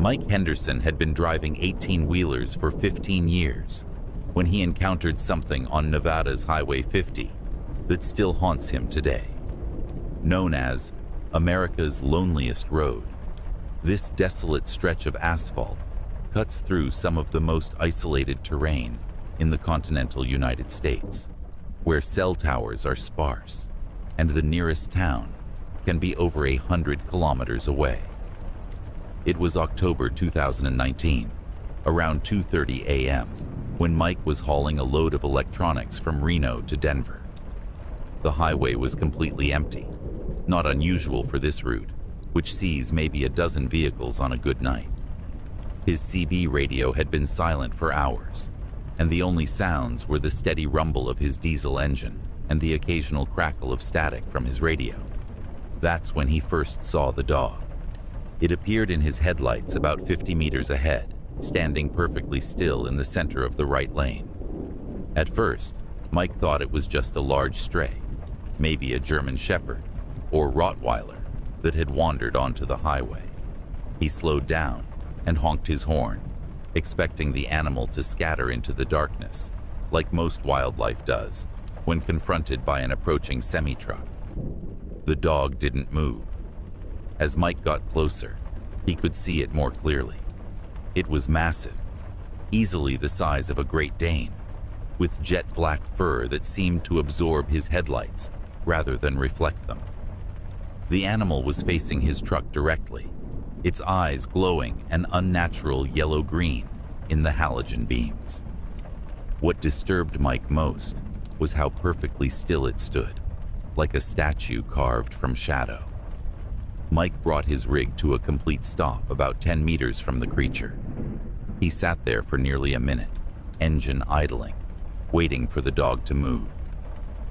Mike Henderson had been driving 18-wheelers for 15 years when he encountered something on Nevada's Highway 50 that still haunts him today. Known as America's loneliest road, this desolate stretch of asphalt cuts through some of the most isolated terrain in the continental United States, where cell towers are sparse and the nearest town can be over 100 kilometers away. It was October 2019, around 2:30 a.m., when Mike was hauling a load of electronics from Reno to Denver. The highway was completely empty, not unusual for this route, which sees maybe a dozen vehicles on a good night. His CB radio had been silent for hours, and the only sounds were the steady rumble of his diesel engine and the occasional crackle of static from his radio. That's when he first saw the dog. It appeared in his headlights about 50 meters ahead, standing perfectly still in the center of the right lane. At first, Mike thought it was just a large stray, maybe a German Shepherd or Rottweiler that had wandered onto the highway. He slowed down and honked his horn, expecting the animal to scatter into the darkness, like most wildlife does when confronted by an approaching semi-truck. The dog didn't move. As Mike got closer, he could see it more clearly. It was massive, easily the size of a Great Dane, with jet black fur that seemed to absorb his headlights rather than reflect them. The animal was facing his truck directly, its eyes glowing an unnatural yellow-green in the halogen beams. What disturbed Mike most was how perfectly still it stood, like a statue carved from shadow. Mike brought his rig to a complete stop about 10 meters from the creature. He sat there for nearly a minute, engine idling, waiting for the dog to move.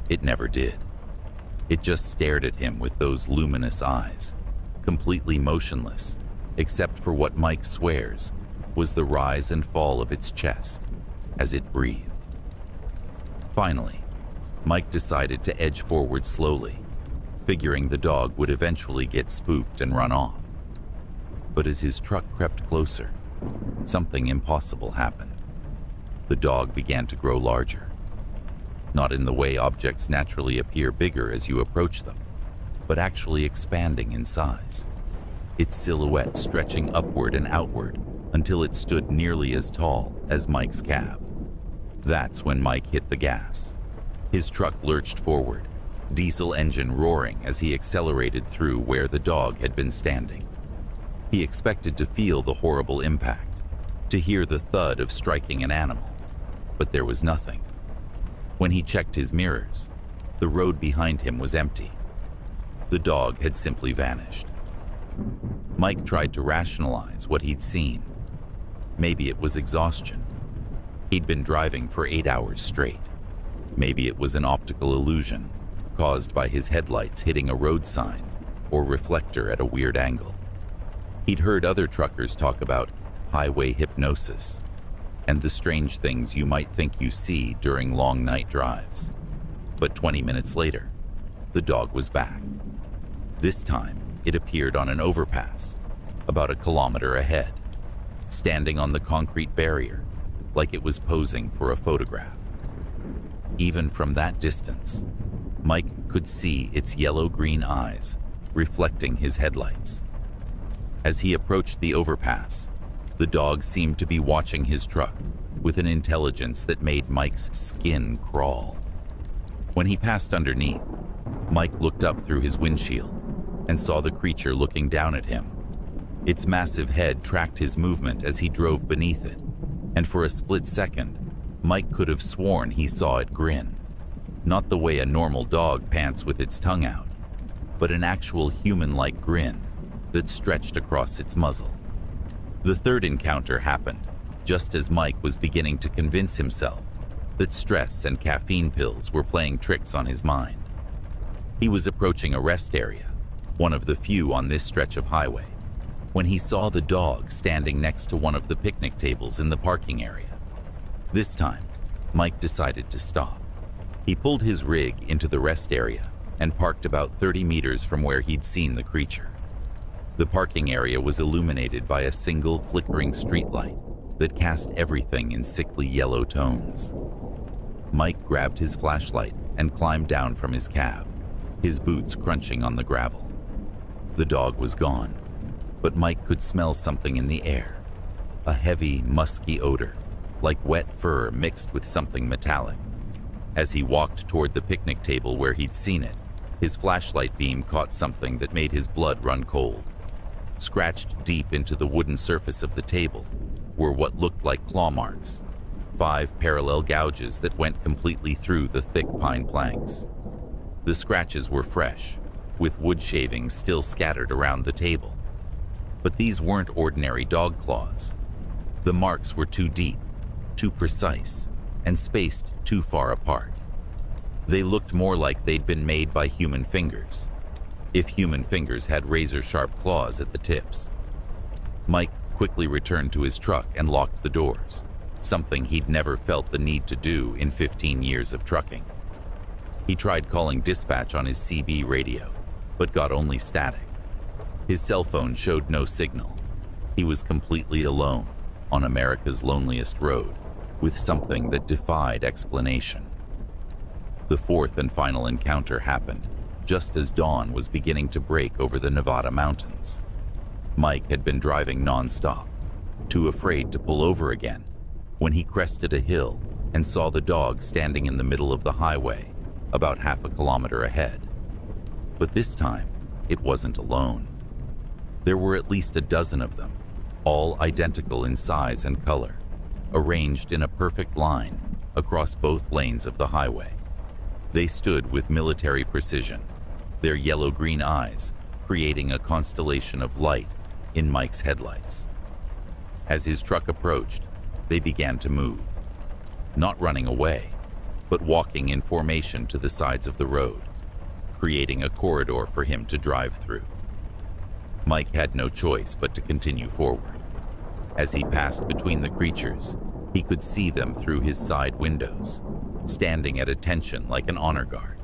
It never did. It just stared at him with those luminous eyes, completely motionless, except for what Mike swears was the rise and fall of its chest as it breathed. Finally, Mike decided to edge forward slowly, figuring the dog would eventually get spooked and run off. But as his truck crept closer, something impossible happened. The dog began to grow larger. Not in the way objects naturally appear bigger as you approach them, but actually expanding in size, its silhouette stretching upward and outward until it stood nearly as tall as Mike's cab. That's when Mike hit the gas. His truck lurched forward, diesel engine roaring as he accelerated through where the dog had been standing. He expected to feel the horrible impact, to hear the thud of striking an animal, but there was nothing. When he checked his mirrors, the road behind him was empty. The dog had simply vanished. Mike tried to rationalize what he'd seen. Maybe it was exhaustion. He'd been driving for 8 hours straight. Maybe it was an optical illusion caused by his headlights hitting a road sign or reflector at a weird angle. He'd heard other truckers talk about highway hypnosis and the strange things you might think you see during long night drives. But 20 minutes later, the dog was back. This time, it appeared on an overpass, about a kilometer ahead, standing on the concrete barrier, like it was posing for a photograph. Even from that distance, Mike could see its yellow-green eyes reflecting his headlights. As he approached the overpass, the dog seemed to be watching his truck with an intelligence that made Mike's skin crawl. When he passed underneath, Mike looked up through his windshield and saw the creature looking down at him. Its massive head tracked his movement as he drove beneath it, and for a split second, Mike could have sworn he saw it grin. Not the way a normal dog pants with its tongue out, but an actual human-like grin that stretched across its muzzle. The third encounter happened just as Mike was beginning to convince himself that stress and caffeine pills were playing tricks on his mind. He was approaching a rest area, one of the few on this stretch of highway, when he saw the dog standing next to one of the picnic tables in the parking area. This time, Mike decided to stop. He pulled his rig into the rest area and parked about 30 meters from where he'd seen the creature. The parking area was illuminated by a single flickering streetlight that cast everything in sickly yellow tones. Mike grabbed his flashlight and climbed down from his cab, his boots crunching on the gravel. The dog was gone, but Mike could smell something in the air, a heavy, musky odor, like wet fur mixed with something metallic. As he walked toward the picnic table where he'd seen it, his flashlight beam caught something that made his blood run cold. Scratched deep into the wooden surface of the table were what looked like claw marks, 5 parallel gouges that went completely through the thick pine planks. The scratches were fresh, with wood shavings still scattered around the table. But these weren't ordinary dog claws. The marks were too deep, too precise, and spaced too far apart. They looked more like they'd been made by human fingers, if human fingers had razor-sharp claws at the tips. Mike quickly returned to his truck and locked the doors, something he'd never felt the need to do in 15 years of trucking. He tried calling dispatch on his CB radio, but got only static. His cell phone showed no signal. He was completely alone on America's loneliest road, with something that defied explanation. The fourth and final encounter happened just as dawn was beginning to break over the Nevada mountains. Mike had been driving non-stop, too afraid to pull over again, when he crested a hill and saw the dog standing in the middle of the highway, about half a kilometer ahead. But this time, it wasn't alone. There were at least a dozen of them, all identical in size and color, arranged in a perfect line across both lanes of the highway. They stood with military precision, their yellow-green eyes creating a constellation of light in Mike's headlights. As his truck approached, they began to move, not running away, but walking in formation to the sides of the road, creating a corridor for him to drive through. Mike had no choice but to continue forward. As he passed between the creatures, he could see them through his side windows, standing at attention like an honor guard.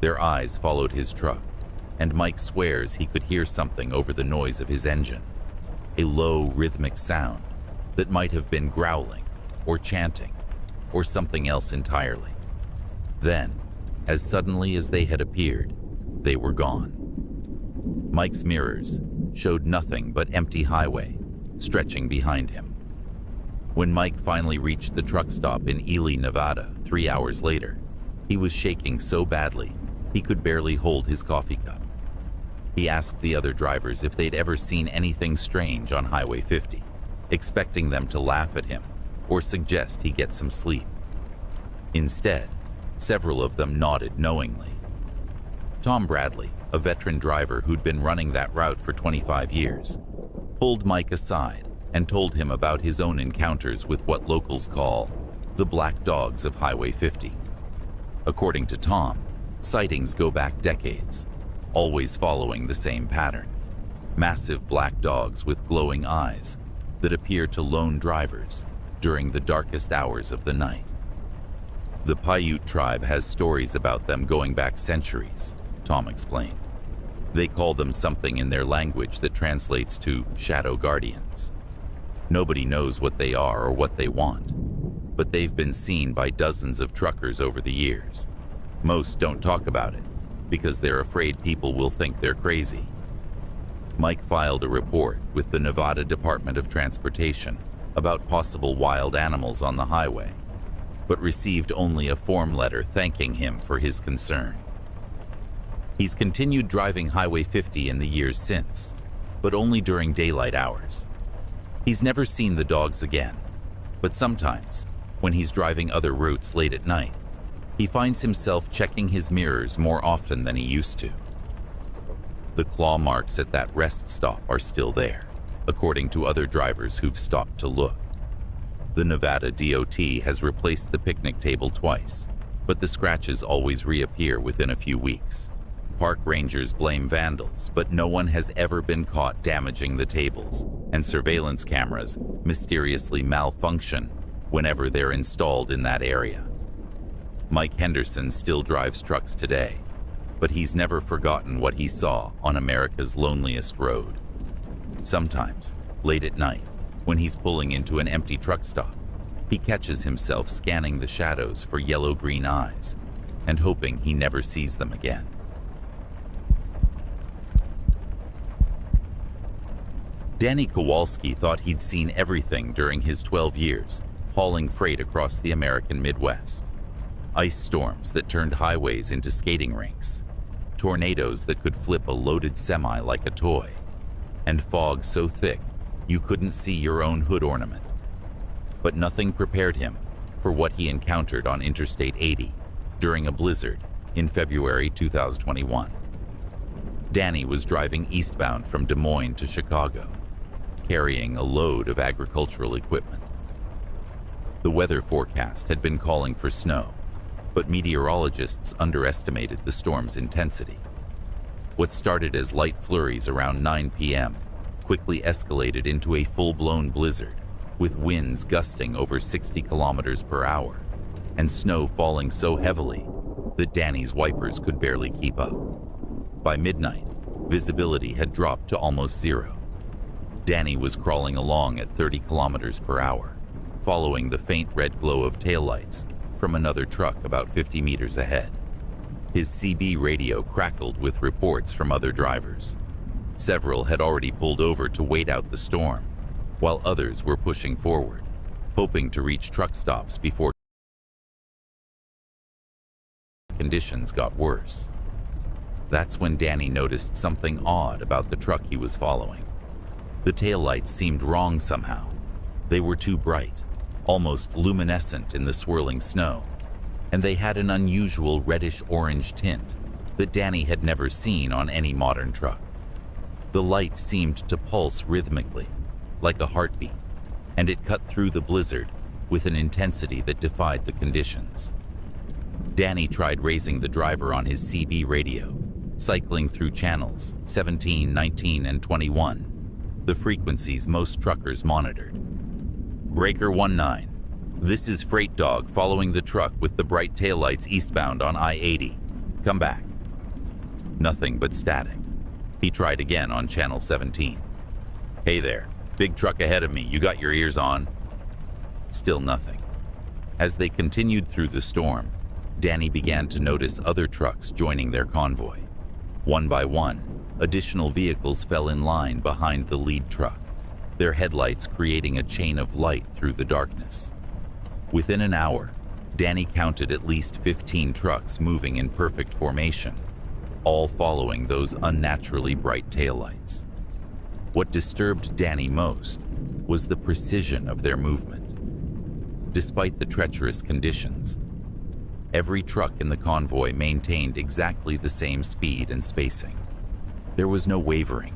Their eyes followed his truck, and Mike swears he could hear something over the noise of his engine, a low rhythmic sound that might have been growling or chanting or something else entirely. Then, as suddenly as they had appeared, they were gone. Mike's mirrors showed nothing but empty highway stretching behind him. When Mike finally reached the truck stop in Ely, Nevada, 3 hours later, he was shaking so badly he could barely hold his coffee cup. He asked the other drivers if they'd ever seen anything strange on Highway 50, expecting them to laugh at him or suggest he get some sleep. Instead, several of them nodded knowingly. Tom Bradley, a veteran driver who'd been running that route for 25 years, pulled Mike aside and told him about his own encounters with what locals call the Black Dogs of Highway 50. According to Tom, sightings go back decades, always following the same pattern: massive black dogs with glowing eyes that appear to lone drivers during the darkest hours of the night. The Paiute tribe has stories about them going back centuries, Tom explained. They call them something in their language that translates to shadow guardians. Nobody knows what they are or what they want, but they've been seen by dozens of truckers over the years. Most don't talk about it because they're afraid people will think they're crazy. Mike filed a report with the Nevada Department of Transportation about possible wild animals on the highway, but received only a form letter thanking him for his concern. He's continued driving Highway 50 in the years since, but only during daylight hours. He's never seen the dogs again, but sometimes, when he's driving other routes late at night, he finds himself checking his mirrors more often than he used to. The claw marks at that rest stop are still there, according to other drivers who've stopped to look. The Nevada DOT has replaced the picnic table twice, but the scratches always reappear within a few weeks. Park rangers blame vandals, but no one has ever been caught damaging the tables, and surveillance cameras mysteriously malfunction whenever they're installed in that area. Mike Henderson still drives trucks today, but he's never forgotten what he saw on America's loneliest road. Sometimes, late at night, when he's pulling into an empty truck stop, he catches himself scanning the shadows for yellow-green eyes and hoping he never sees them again. Danny Kowalski thought he'd seen everything during his 12 years hauling freight across the American Midwest. Ice storms that turned highways into skating rinks, tornadoes that could flip a loaded semi like a toy, and fog so thick you couldn't see your own hood ornament. But nothing prepared him for what he encountered on Interstate 80 during a blizzard in February 2021. Danny was driving eastbound from Des Moines to Chicago, carrying a load of agricultural equipment. The weather forecast had been calling for snow, but meteorologists underestimated the storm's intensity. What started as light flurries around 9 p.m. quickly escalated into a full-blown blizzard, with winds gusting over 60 kilometers per hour, and snow falling so heavily that Danny's wipers could barely keep up. By midnight, visibility had dropped to almost zero. Danny was crawling along at 30 kilometers per hour, following the faint red glow of taillights from another truck about 50 meters ahead. His CB radio crackled with reports from other drivers. Several had already pulled over to wait out the storm, while others were pushing forward, hoping to reach truck stops before conditions got worse. That's when Danny noticed something odd about the truck he was following. The taillights seemed wrong somehow. They were too bright, almost luminescent in the swirling snow, and they had an unusual reddish-orange tint that Danny had never seen on any modern truck. The light seemed to pulse rhythmically, like a heartbeat, and it cut through the blizzard with an intensity that defied the conditions. Danny tried raising the driver on his CB radio, cycling through channels 17, 19, and 21, the frequencies most truckers monitored. Breaker 19. This is Freight Dog following the truck with the bright taillights eastbound on I-80. Come back. Nothing but static. He tried again on channel 17. Hey there, big truck ahead of me, you got your ears on? Still nothing. As they continued through the storm, Danny began to notice other trucks joining their convoy. One by one, additional vehicles fell in line behind the lead truck, their headlights creating a chain of light through the darkness. Within an hour, Danny counted at least 15 trucks moving in perfect formation, all following those unnaturally bright taillights. What disturbed Danny most was the precision of their movement. Despite the treacherous conditions, every truck in the convoy maintained exactly the same speed and spacing. There was no wavering,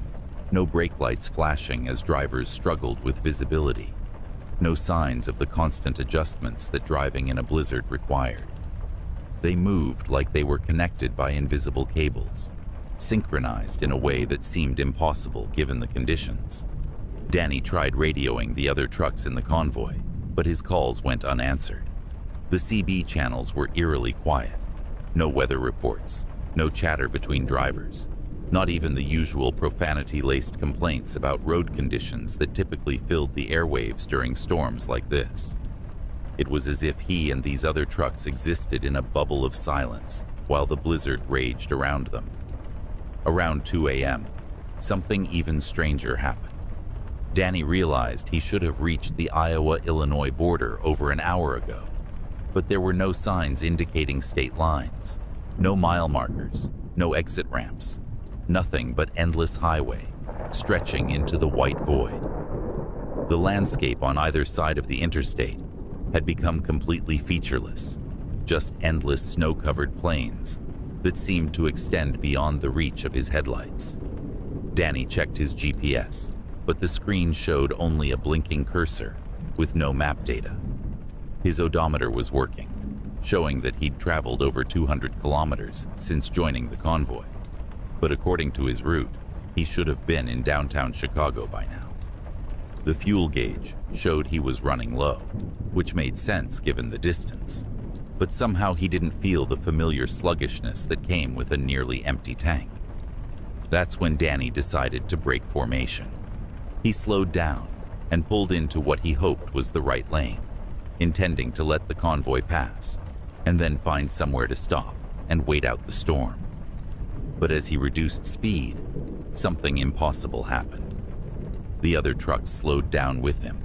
no brake lights flashing as drivers struggled with visibility, no signs of the constant adjustments that driving in a blizzard required. They moved like they were connected by invisible cables, synchronized in a way that seemed impossible given the conditions. Danny tried radioing the other trucks in the convoy, but his calls went unanswered. The CB channels were eerily quiet. No weather reports, no chatter between drivers, not even the usual profanity-laced complaints about road conditions that typically filled the airwaves during storms like this. It was as if he and these other trucks existed in a bubble of silence while the blizzard raged around them. Around 2 a.m., something even stranger happened. Danny realized he should have reached the Iowa-Illinois border over an hour ago, but there were no signs indicating state lines, no mile markers, no exit ramps, nothing but endless highway stretching into the white void. The landscape on either side of the interstate had become completely featureless, just endless snow-covered plains that seemed to extend beyond the reach of his headlights. Danny checked his GPS, but the screen showed only a blinking cursor with no map data. His odometer was working, showing that he'd traveled over 200 kilometers since joining the convoy. But according to his route, he should have been in downtown Chicago by now. The fuel gauge showed he was running low, which made sense given the distance. but somehow he didn't feel the familiar sluggishness that came with a nearly empty tank. That's when Danny decided to break formation. He slowed down and pulled into what he hoped was the right lane, intending to let the convoy pass, and then find somewhere to stop and wait out the storm. But as he reduced speed, something impossible happened. The other trucks slowed down with him.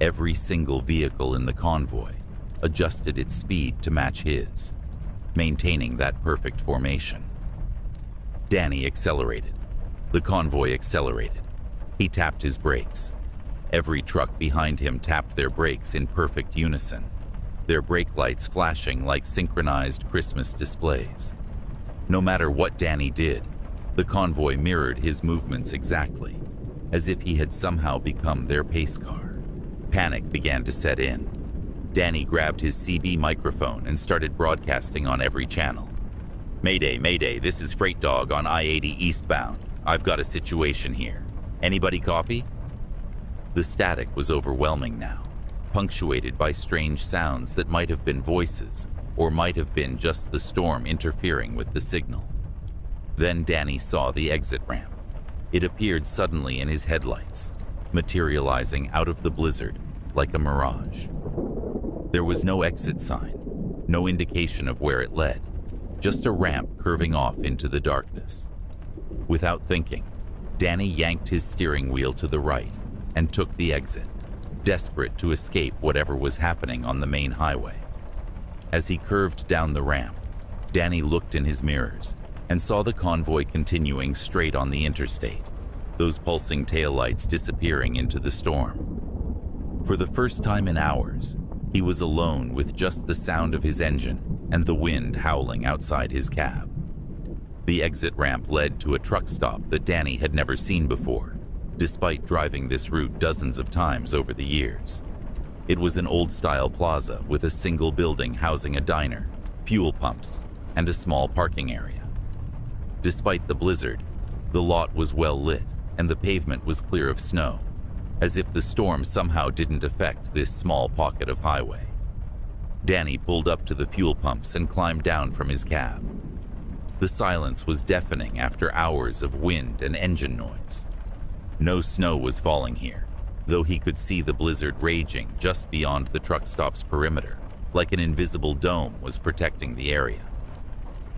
Every single vehicle in the convoy adjusted its speed to match his, maintaining that perfect formation. Danny accelerated. The convoy accelerated. He tapped his brakes. Every truck behind him tapped their brakes in perfect unison, their brake lights flashing like synchronized Christmas displays. No matter what Danny did, the convoy mirrored his movements exactly, as if he had somehow become their pace car. Panic began to set in. Danny grabbed his CB microphone and started broadcasting on every channel. "Mayday, Mayday, this is Freight Dog on I-80 eastbound. I've got a situation here. Anybody copy?" The static was overwhelming now, punctuated by strange sounds that might have been voices or might have been just the storm interfering with the signal. Then Danny saw the exit ramp. It appeared suddenly in his headlights, materializing out of the blizzard like a mirage. There was no exit sign, no indication of where it led, just a ramp curving off into the darkness. Without thinking, Danny yanked his steering wheel to the right and took the exit, desperate to escape whatever was happening on the main highway. As he curved down the ramp, Danny looked in his mirrors and saw the convoy continuing straight on the interstate, those pulsing taillights disappearing into the storm. For the first time in hours, he was alone with just the sound of his engine and the wind howling outside his cab. The exit ramp led to a truck stop that Danny had never seen before, despite driving this route dozens of times over the years. It was an old-style plaza with a single building housing a diner, fuel pumps, and a small parking area. Despite the blizzard, the lot was well lit and the pavement was clear of snow, as if the storm somehow didn't affect this small pocket of highway. Danny pulled up to the fuel pumps and climbed down from his cab. The silence was deafening after hours of wind and engine noise. No snow was falling here, though he could see the blizzard raging just beyond the truck stop's perimeter, like an invisible dome was protecting the area.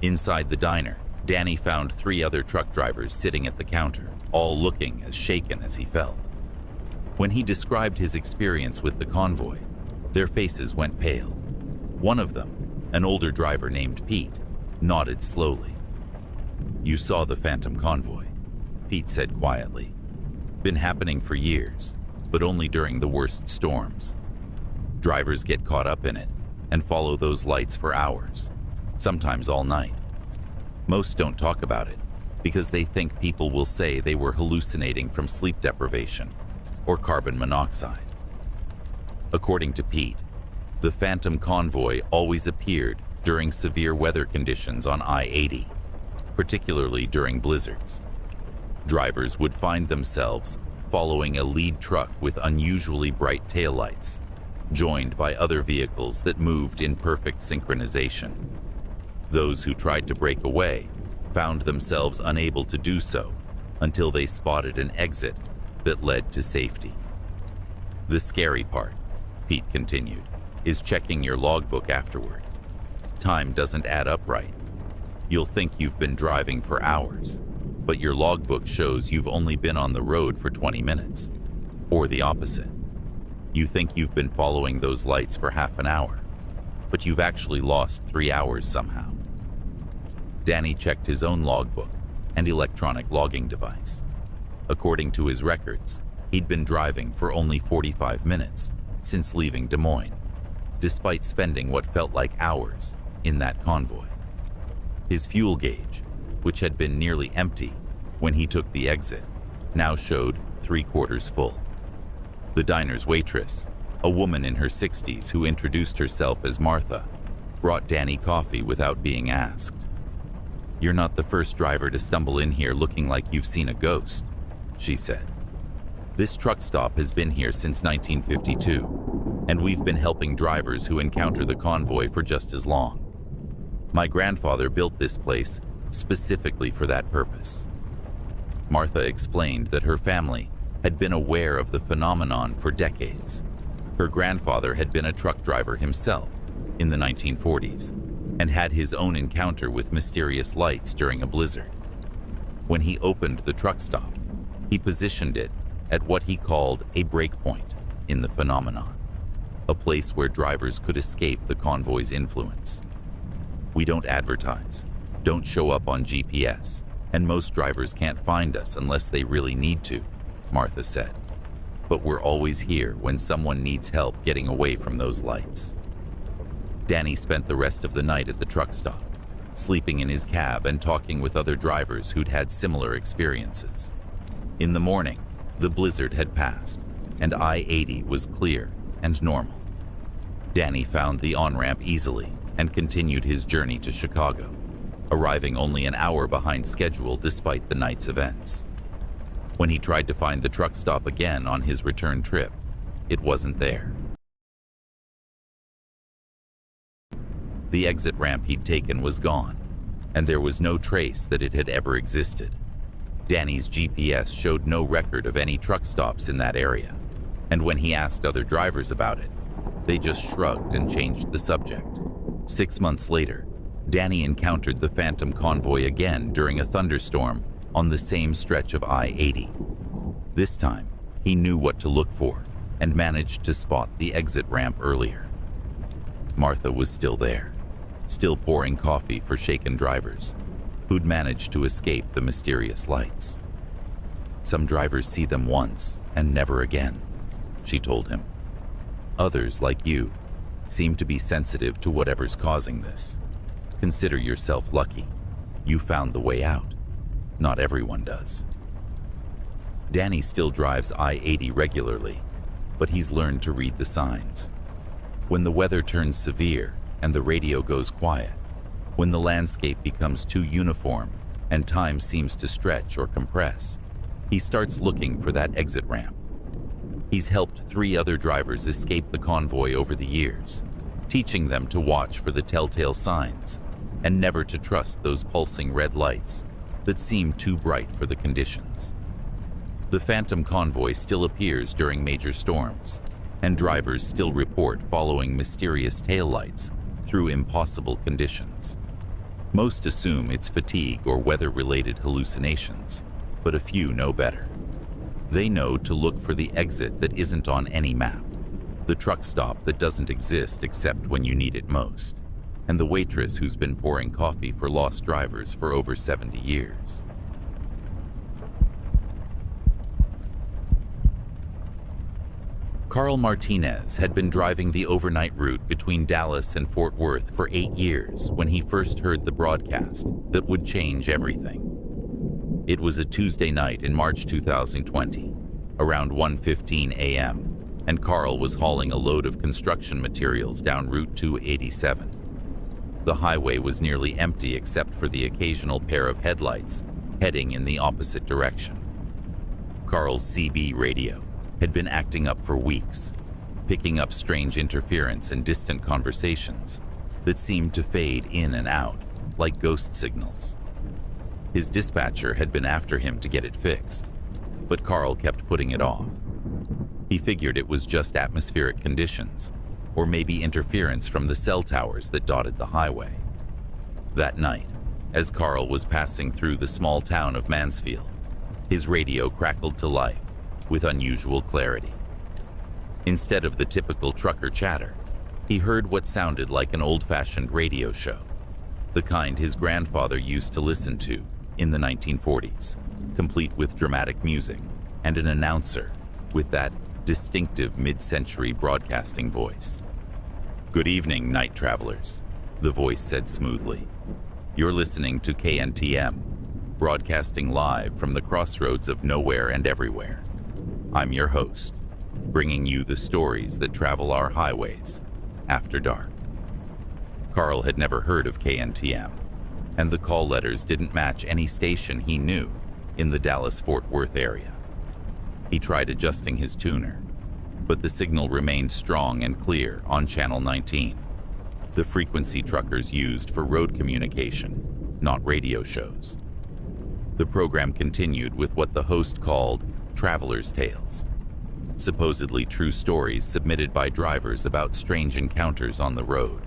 Inside the diner, Danny found 3 other truck drivers sitting at the counter, all looking as shaken as he felt. When he described his experience with the convoy, their faces went pale. One of them, an older driver named Pete, nodded slowly. "You saw the Phantom convoy," Pete said quietly. "Been happening for years, but only during the worst storms. Drivers get caught up in it and follow those lights for hours, sometimes all night. Most don't talk about it because they think people will say they were hallucinating from sleep deprivation or carbon monoxide." According to Pete, the Phantom convoy always appeared during severe weather conditions on I-80, particularly during blizzards. Drivers would find themselves following a lead truck with unusually bright taillights, joined by other vehicles that moved in perfect synchronization. Those who tried to break away found themselves unable to do so until they spotted an exit that led to safety. "The scary part," Pete continued, "is checking your logbook afterward. Time doesn't add up right. You'll think you've been driving for hours, but your logbook shows you've only been on the road for 20 minutes. Or the opposite. You think you've been following those lights for half an hour, but you've actually lost 3 hours somehow." Danny checked his own logbook and electronic logging device. According to his records, he'd been driving for only 45 minutes since leaving Des Moines, despite spending what felt like hours in that convoy. His fuel gauge, which had been nearly empty when he took the exit, now showed 3/4 full. The diner's waitress, a woman in her 60s who introduced herself as Martha, brought Danny coffee without being asked. "You're not the first driver to stumble in here looking like you've seen a ghost," she said. "This truck stop has been here since 1952. and we've been helping drivers who encounter the convoy for just as long. My grandfather built this place specifically for that purpose." Martha explained that her family had been aware of the phenomenon for decades. Her grandfather had been a truck driver himself in the 1940s and had his own encounter with mysterious lights during a blizzard. When he opened the truck stop, he positioned it at what he called a breakpoint in the phenomenon, a place where drivers could escape the convoy's influence. "We don't advertise, don't show up on GPS, and most drivers can't find us unless they really need to," Martha said. "But we're always here when someone needs help getting away from those lights." Danny spent the rest of the night at the truck stop, sleeping in his cab and talking with other drivers who'd had similar experiences. In the morning, the blizzard had passed, and I-80 was clear and normal. Danny found the on-ramp easily and continued his journey to Chicago, arriving only an hour behind schedule despite the night's events. When he tried to find the truck stop again on his return trip, it wasn't there. The exit ramp he'd taken was gone, and there was no trace that it had ever existed. Danny's GPS showed no record of any truck stops in that area, and when he asked other drivers about it, they just shrugged and changed the subject. 6 months later, Danny encountered the Phantom convoy again during a thunderstorm on the same stretch of I-80. This time, he knew what to look for and managed to spot the exit ramp earlier. Martha was still there, still pouring coffee for shaken drivers who'd managed to escape the mysterious lights. "Some drivers see them once and never again," she told him. "Others, like you, seem to be sensitive to whatever's causing this. Consider yourself lucky. You found the way out. Not everyone does." Danny still drives I-80 regularly, but he's learned to read the signs. When the weather turns severe and the radio goes quiet, when the landscape becomes too uniform and time seems to stretch or compress, he starts looking for that exit ramp. He's helped 3 other drivers escape the convoy over the years, teaching them to watch for the telltale signs and never to trust those pulsing red lights that seem too bright for the conditions. The Phantom convoy still appears during major storms, and drivers still report following mysterious taillights through impossible conditions. Most assume it's fatigue or weather-related hallucinations, but a few know better. They know to look for the exit that isn't on any map, the truck stop that doesn't exist except when you need it most, and the waitress who's been pouring coffee for lost drivers for over 70 years. Carl Martinez had been driving the overnight route between Dallas and Fort Worth for 8 years when he first heard the broadcast that would change everything. It was a Tuesday night in March 2020, around 1:15 a.m., and Carl was hauling a load of construction materials down Route 287. The highway was nearly empty except for the occasional pair of headlights heading in the opposite direction. Carl's CB radio had been acting up for weeks, picking up strange interference and distant conversations that seemed to fade in and out like ghost signals. His dispatcher had been after him to get it fixed, but Carl kept putting it off. He figured it was just atmospheric conditions, or maybe interference from the cell towers that dotted the highway. That night, as Carl was passing through the small town of Mansfield, his radio crackled to life with unusual clarity. Instead of the typical trucker chatter, he heard what sounded like an old-fashioned radio show, the kind his grandfather used to listen to in the 1940s, complete with dramatic music and an announcer with that distinctive mid-century broadcasting voice. "Good evening, night travelers," the voice said smoothly. "You're listening to KNTM, broadcasting live from the crossroads of nowhere and everywhere. I'm your host, bringing you the stories that travel our highways after dark." Carl had never heard of KNTM, and the call letters didn't match any station he knew in the Dallas-Fort Worth area. He tried adjusting his tuner, but the signal remained strong and clear on Channel 19, the frequency truckers used for road communication, not radio shows. The program continued with what the host called traveler's tales, supposedly true stories submitted by drivers about strange encounters on the road.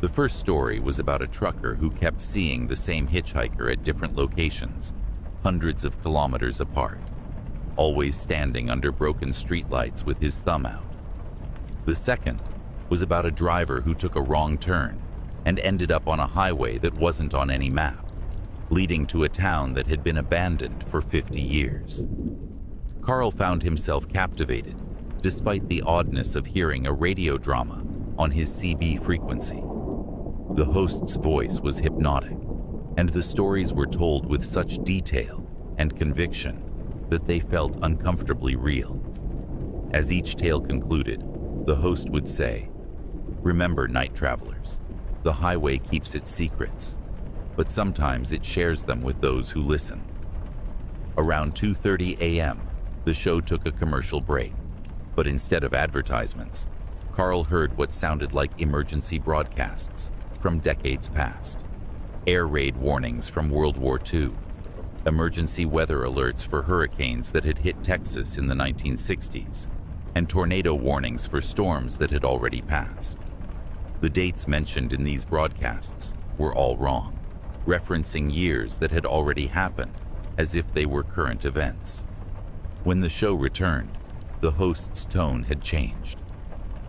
The first story was about a trucker who kept seeing the same hitchhiker at different locations, hundreds of kilometers apart, always standing under broken streetlights with his thumb out. The second was about a driver who took a wrong turn and ended up on a highway that wasn't on any map, leading to a town that had been abandoned for 50 years. Carl found himself captivated, despite the oddness of hearing a radio drama on his CB frequency. The host's voice was hypnotic, and the stories were told with such detail and conviction that they felt uncomfortably real. As each tale concluded, the host would say, "Remember, night travelers, the highway keeps its secrets, but sometimes it shares them with those who listen." Around 2:30 a.m., the show took a commercial break, but instead of advertisements, Carl heard what sounded like emergency broadcasts from decades past. Air raid warnings from World War II, emergency weather alerts for hurricanes that had hit Texas in the 1960s, and tornado warnings for storms that had already passed. The dates mentioned in these broadcasts were all wrong, referencing years that had already happened as if they were current events. When the show returned, the host's tone had changed.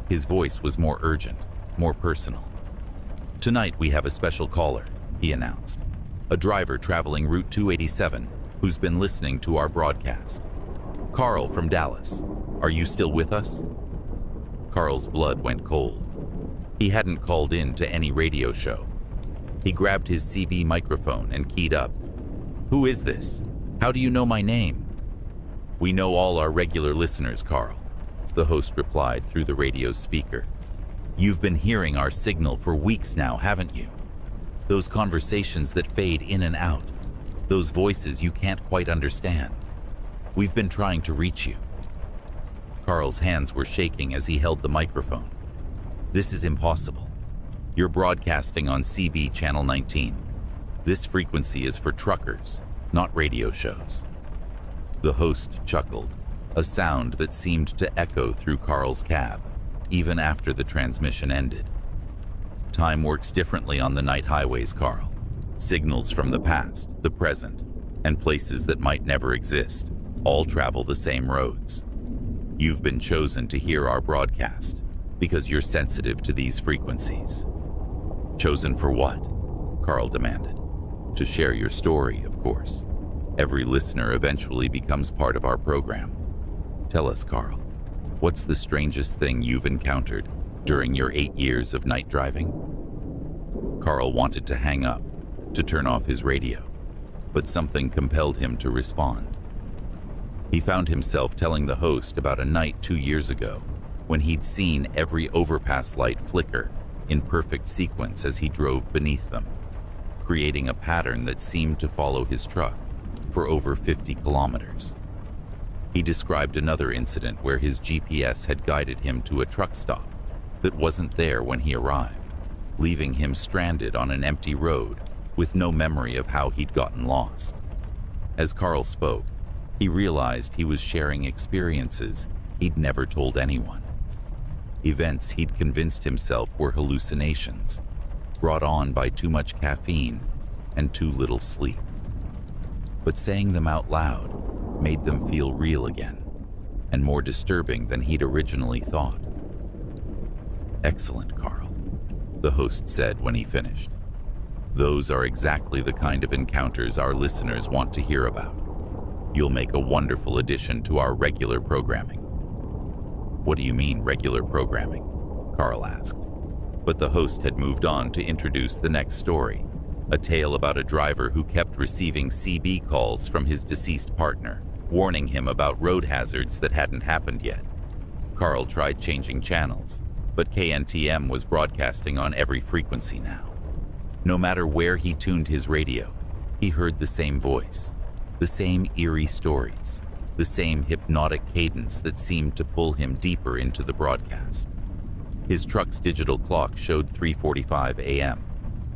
His voice was more urgent, more personal. "Tonight we have a special caller," he announced. "A driver traveling Route 287 who's been listening to our broadcast. Carl from Dallas. Are you still with us?" Carl's blood went cold. He hadn't called in to any radio show. He grabbed his CB microphone and keyed up. "Who is this? How do you know my name?" "We know all our regular listeners, Carl," the host replied through the radio's speaker. "You've been hearing our signal for weeks now, haven't you? Those conversations that fade in and out, those voices you can't quite understand. We've been trying to reach you." Carl's hands were shaking as he held the microphone. "This is impossible. You're broadcasting on CB Channel 19. This frequency is for truckers, not radio shows." The host chuckled, a sound that seemed to echo through Carl's cab, even after the transmission ended. "Time works differently on the night highways, Carl. Signals from the past, the present, and places that might never exist all travel the same roads. You've been chosen to hear our broadcast because you're sensitive to these frequencies." "Chosen for what?" Carl demanded. "To share your story, of course. Every listener eventually becomes part of our program. Tell us, Carl, what's the strangest thing you've encountered during your 8 years of night driving?" Carl wanted to hang up, to turn off his radio, but something compelled him to respond. He found himself telling the host about a night 2 years ago when he'd seen every overpass light flicker in perfect sequence as he drove beneath them, creating a pattern that seemed to follow his truck for over 50 kilometers. He described another incident where his GPS had guided him to a truck stop that wasn't there when he arrived, leaving him stranded on an empty road with no memory of how he'd gotten lost. As Carl spoke, he realized he was sharing experiences he'd never told anyone. Events he'd convinced himself were hallucinations, brought on by too much caffeine and too little sleep. But saying them out loud made them feel real again, and more disturbing than he'd originally thought. "Excellent, Carl," the host said when he finished. "Those are exactly the kind of encounters our listeners want to hear about. You'll make a wonderful addition to our regular programming." "What do you mean, regular programming?" Carl asked. But the host had moved on to introduce the next story, a tale about a driver who kept receiving CB calls from his deceased partner, warning him about road hazards that hadn't happened yet. Carl tried changing channels, but KNTM was broadcasting on every frequency now. No matter where he tuned his radio, he heard the same voice, the same eerie stories, the same hypnotic cadence that seemed to pull him deeper into the broadcast. His truck's digital clock showed 3:45 a.m.,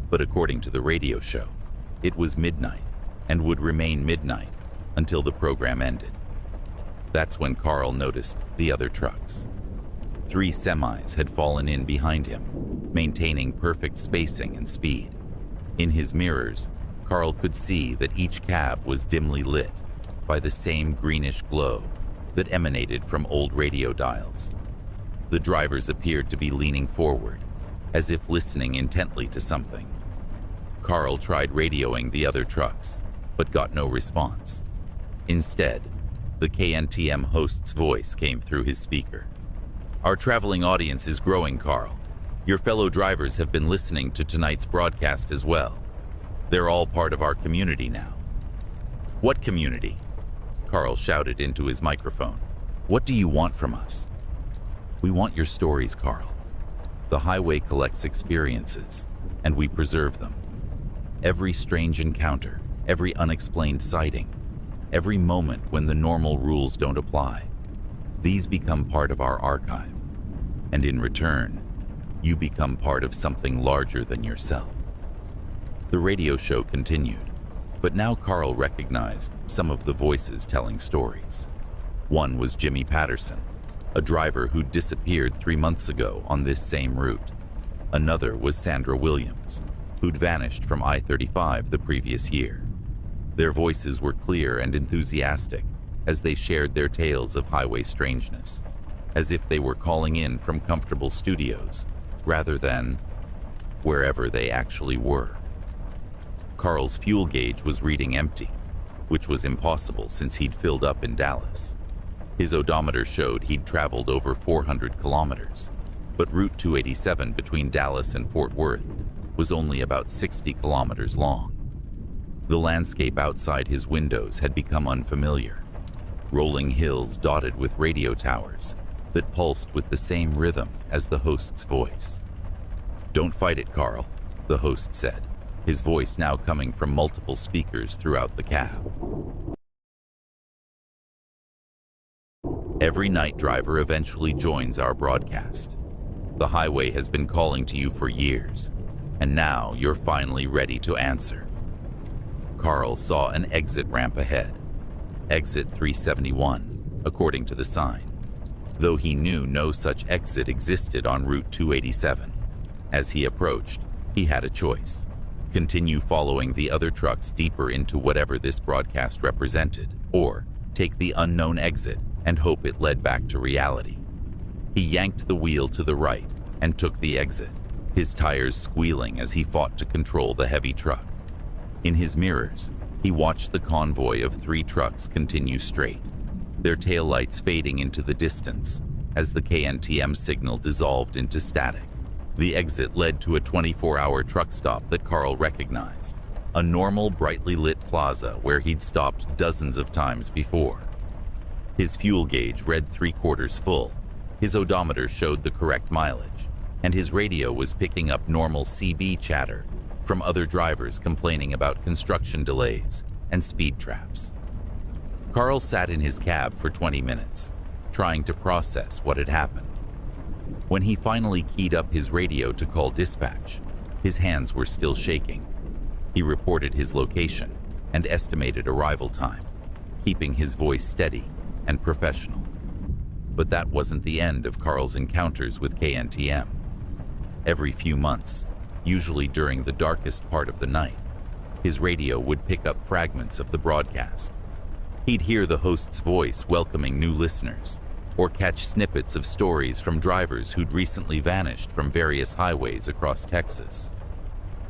but according to the radio show, it was midnight and would remain midnight until the program ended. That's when Carl noticed the other trucks. 3 semis had fallen in behind him, maintaining perfect spacing and speed. In his mirrors, Carl could see that each cab was dimly lit by the same greenish glow that emanated from old radio dials. The drivers appeared to be leaning forward, as if listening intently to something. Carl tried radioing the other trucks, but got no response. Instead, the KNTM host's voice came through his speaker. "Our traveling audience is growing, Carl. Your fellow drivers have been listening to tonight's broadcast as well. They're all part of our community now." "What community?" Carl shouted into his microphone. "What do you want from us?" "We want your stories, Carl. The highway collects experiences, and we preserve them. Every strange encounter, every unexplained sighting, every moment when the normal rules don't apply, these become part of our archive. And in return, you become part of something larger than yourself." The radio show continued, but now Carl recognized some of the voices telling stories. One was Jimmy Patterson, a driver who disappeared 3 months ago on this same route. Another was Sandra Williams, who'd vanished from I-35 the previous year. Their voices were clear and enthusiastic as they shared their tales of highway strangeness, as if they were calling in from comfortable studios rather than wherever they actually were. Carl's fuel gauge was reading empty, which was impossible since he'd filled up in Dallas. His odometer showed he'd traveled over 400 kilometers, but Route 287 between Dallas and Fort Worth was only about 60 kilometers long. The landscape outside his windows had become unfamiliar, rolling hills dotted with radio towers that pulsed with the same rhythm as the host's voice. "Don't fight it, Carl," the host said, his voice now coming from multiple speakers throughout the cab. "Every night driver eventually joins our broadcast. The highway has been calling to you for years, and now you're finally ready to answer." Carl saw an exit ramp ahead, exit 371, according to the sign, though he knew no such exit existed on Route 287. As he approached, he had a choice: continue following the other trucks deeper into whatever this broadcast represented, or take the unknown exit and hope it led back to reality. He yanked the wheel to the right and took the exit, his tires squealing as he fought to control the heavy truck. In his mirrors, he watched the convoy of 3 trucks continue straight, their taillights fading into the distance as the KNTM signal dissolved into static. The exit led to a 24-hour truck stop that Carl recognized, a normal, brightly lit plaza where he'd stopped dozens of times before. His fuel gauge read 3/4 full, his odometer showed the correct mileage, and his radio was picking up normal CB chatter from other drivers complaining about construction delays and speed traps. Carl sat in his cab for 20 minutes, trying to process what had happened. When he finally keyed up his radio to call dispatch, his hands were still shaking. He reported his location and estimated arrival time, keeping his voice steady and professional. But that wasn't the end of Carl's encounters with KNTM. Every few months, usually during the darkest part of the night, his radio would pick up fragments of the broadcast. He'd hear the host's voice welcoming new listeners, or catch snippets of stories from drivers who'd recently vanished from various highways across Texas.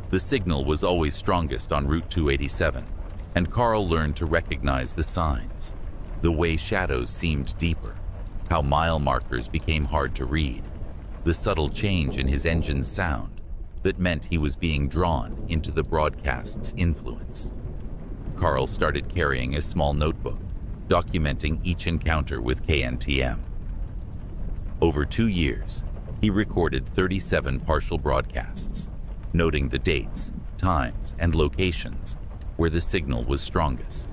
The signal was always strongest on Route 287, and Carl learned to recognize the signs, the way shadows seemed deeper, how mile markers became hard to read, the subtle change in his engine's sound that meant he was being drawn into the broadcast's influence. Carl started carrying a small notebook, documenting each encounter with KNTM. Over 2 years, he recorded 37 partial broadcasts, noting the dates, times, and locations where the signal was strongest.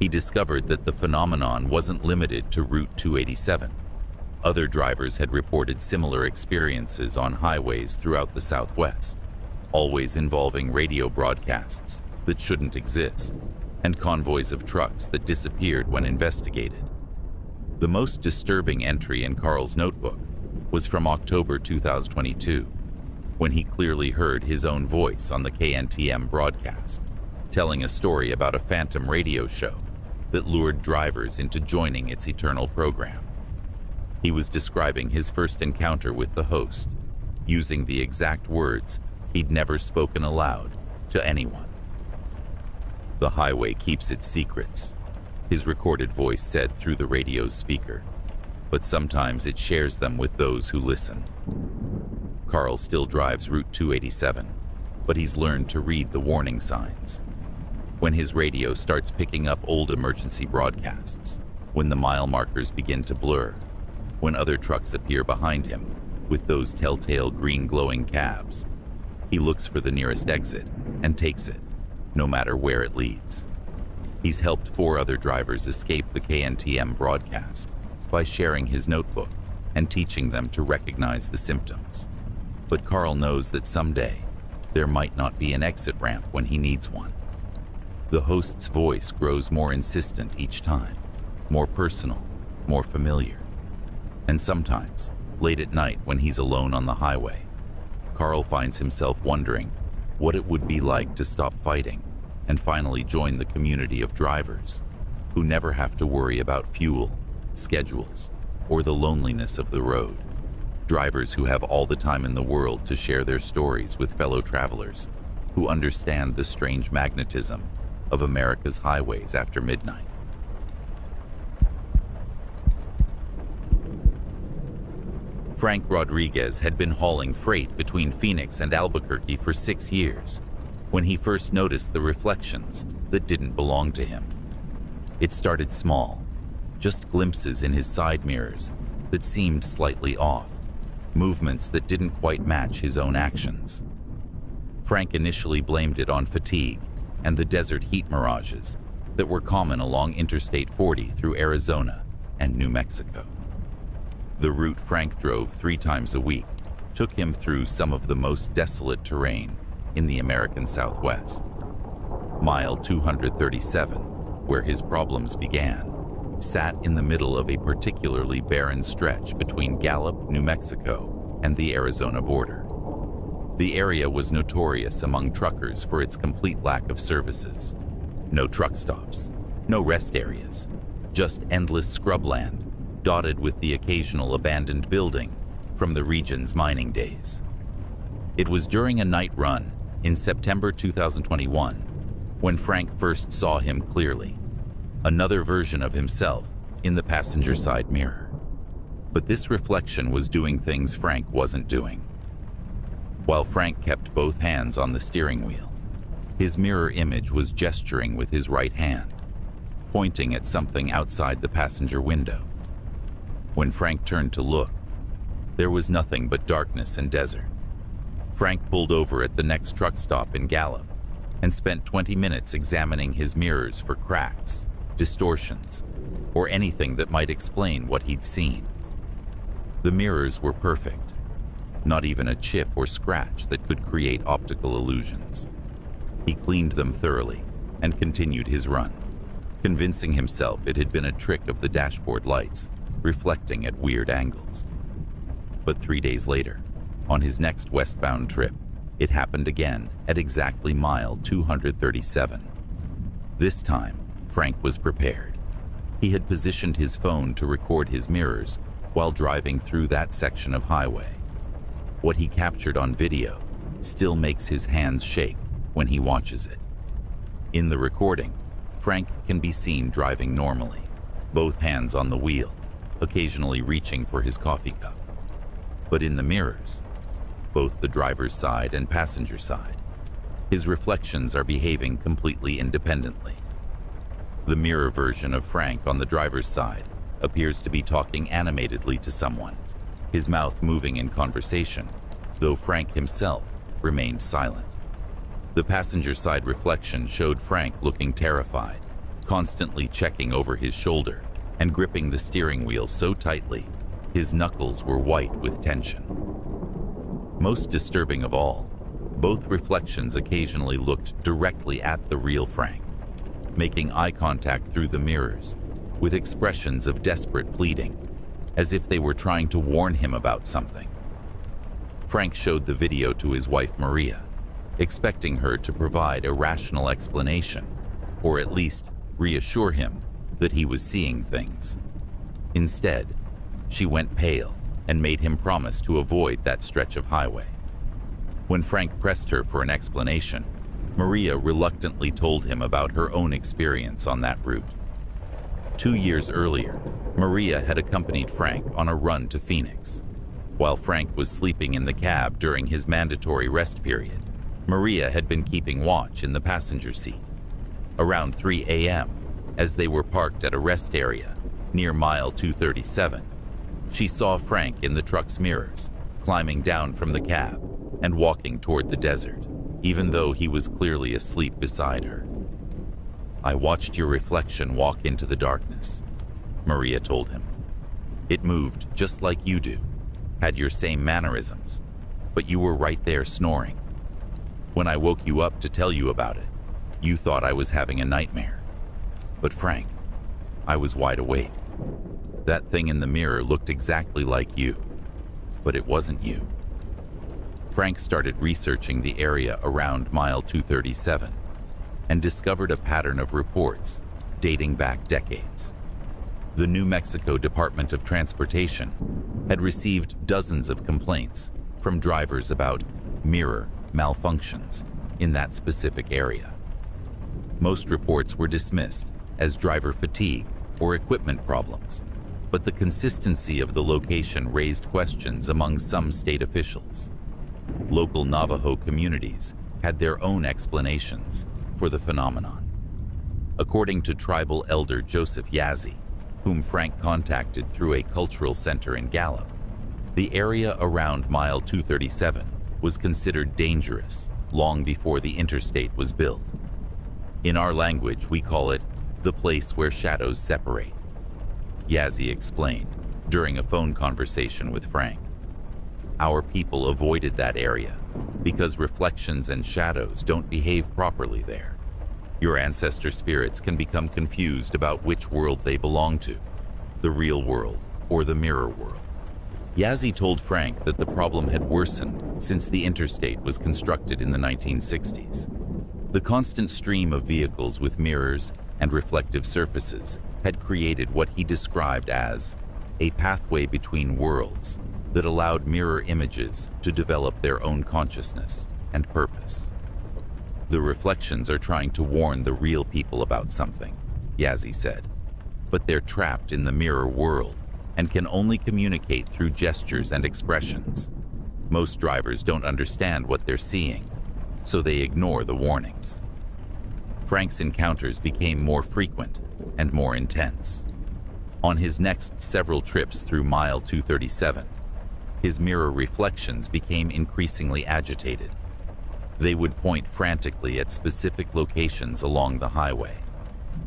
He discovered that the phenomenon wasn't limited to Route 287. Other drivers had reported similar experiences on highways throughout the Southwest, always involving radio broadcasts that shouldn't exist, and convoys of trucks that disappeared when investigated. The most disturbing entry in Carl's notebook was from October 2022, when he clearly heard his own voice on the KNTM broadcast, telling a story about a phantom radio show that lured drivers into joining its eternal program. He was describing his first encounter with the host, using the exact words he'd never spoken aloud to anyone. "The highway keeps its secrets," his recorded voice said through the radio's speaker, "but sometimes it shares them with those who listen." Carl still drives Route 287, but he's learned to read the warning signs. When his radio starts picking up old emergency broadcasts, when the mile markers begin to blur, when other trucks appear behind him with those telltale green glowing cabs, he looks for the nearest exit and takes it, no matter where it leads. He's helped 4 other drivers escape the KNTM broadcast by sharing his notebook and teaching them to recognize the symptoms. But Carl knows that someday there might not be an exit ramp when he needs one. The host's voice grows more insistent each time, more personal, more familiar. And sometimes, late at night when he's alone on the highway, Carl finds himself wondering what it would be like to stop fighting and finally join the community of drivers who never have to worry about fuel, schedules, or the loneliness of the road. Drivers who have all the time in the world to share their stories with fellow travelers who understand the strange magnetism of America's highways after midnight. Frank Rodriguez had been hauling freight between Phoenix and Albuquerque for 6 years when he first noticed the reflections that didn't belong to him. It started small, just glimpses in his side mirrors that seemed slightly off, movements that didn't quite match his own actions. Frank initially blamed it on fatigue and the desert heat mirages that were common along Interstate 40 through Arizona and New Mexico. The route Frank drove 3 times a week took him through some of the most desolate terrain in the American Southwest. Mile 237, where his problems began, sat in the middle of a particularly barren stretch between Gallup, New Mexico, and the Arizona border. The area was notorious among truckers for its complete lack of services. No truck stops, no rest areas, just endless scrubland, dotted with the occasional abandoned building from the region's mining days. It was during a night run in September 2021 when Frank first saw him clearly, another version of himself in the passenger side mirror. But this reflection was doing things Frank wasn't doing. While Frank kept both hands on the steering wheel, his mirror image was gesturing with his right hand, pointing at something outside the passenger window. When Frank turned to look, there was nothing but darkness and desert. Frank pulled over at the next truck stop in Gallup and spent 20 minutes examining his mirrors for cracks, distortions, or anything that might explain what he'd seen. The mirrors were perfect, not even a chip or scratch that could create optical illusions. He cleaned them thoroughly and continued his run, convincing himself it had been a trick of the dashboard lights reflecting at weird angles. But 3 days later, on his next westbound trip, it happened again at exactly mile 237. This time, Frank was prepared. He had positioned his phone to record his mirrors while driving through that section of highway. What he captured on video still makes his hands shake when he watches it. In the recording, Frank can be seen driving normally, both hands on the wheel, occasionally reaching for his coffee cup. But in the mirrors, both the driver's side and passenger side, his reflections are behaving completely independently. The mirror version of Frank on the driver's side appears to be talking animatedly to someone, his mouth moving in conversation, though Frank himself remained silent. The passenger side reflection showed Frank looking terrified, constantly checking over his shoulder and gripping the steering wheel so tightly his knuckles were white with tension. Most disturbing of all, both reflections occasionally looked directly at the real Frank, making eye contact through the mirrors with expressions of desperate pleading, as if they were trying to warn him about something. Frank showed the video to his wife Maria, expecting her to provide a rational explanation, or at least reassure him that he was seeing things. Instead, she went pale and made him promise to avoid that stretch of highway. When Frank pressed her for an explanation, Maria reluctantly told him about her own experience on that route. 2 years earlier, Maria had accompanied Frank on a run to Phoenix. While Frank was sleeping in the cab during his mandatory rest period, Maria had been keeping watch in the passenger seat. Around 3 a.m., as they were parked at a rest area near mile 237, she saw Frank in the truck's mirrors, climbing down from the cab and walking toward the desert, even though he was clearly asleep beside her. "I watched your reflection walk into the darkness," Maria told him. "It moved just like you do, had your same mannerisms, but you were right there snoring. When I woke you up to tell you about it, you thought I was having a nightmare. But Frank, I was wide awake. That thing in the mirror looked exactly like you, but it wasn't you." Frank started researching the area around mile 237 and discovered a pattern of reports dating back decades. The New Mexico Department of Transportation had received dozens of complaints from drivers about mirror malfunctions in that specific area. Most reports were dismissed as driver fatigue or equipment problems, but the consistency of the location raised questions among some state officials. Local Navajo communities had their own explanations for the phenomenon. According to tribal elder Joseph Yazzie, whom Frank contacted through a cultural center in Gallup, the area around mile 237 was considered dangerous long before the interstate was built. In our language, we call it the place where shadows separate, Yazzie explained during a phone conversation with Frank. Our people avoided that area because reflections and shadows don't behave properly there. Your ancestor spirits can become confused about which world they belong to, the real world or the mirror world. Yazzie told Frank that the problem had worsened since the interstate was constructed in the 1960s. The constant stream of vehicles with mirrors and reflective surfaces had created what he described as a pathway between worlds that allowed mirror images to develop their own consciousness and purpose. The reflections are trying to warn the real people about something, Yazzie said, but they're trapped in the mirror world and can only communicate through gestures and expressions. Most drivers don't understand what they're seeing, so they ignore the warnings. Frank's encounters became more frequent and more intense. On his next several trips through mile 237, his mirror reflections became increasingly agitated. They would point frantically at specific locations along the highway,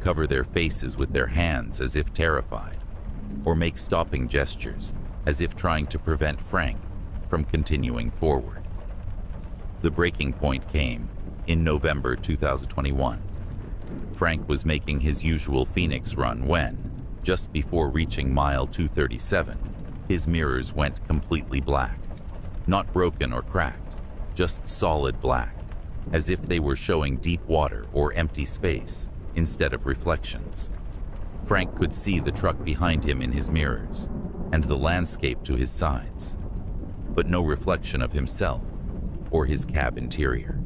cover their faces with their hands as if terrified, or make stopping gestures as if trying to prevent Frank from continuing forward. The breaking point came in November 2021. Frank was making his usual Phoenix run when, just before reaching mile 237, his mirrors went completely black. Not broken or cracked, just solid black, as if they were showing deep water or empty space instead of reflections. Frank could see the truck behind him in his mirrors and the landscape to his sides, but no reflection of himself or his cab interior.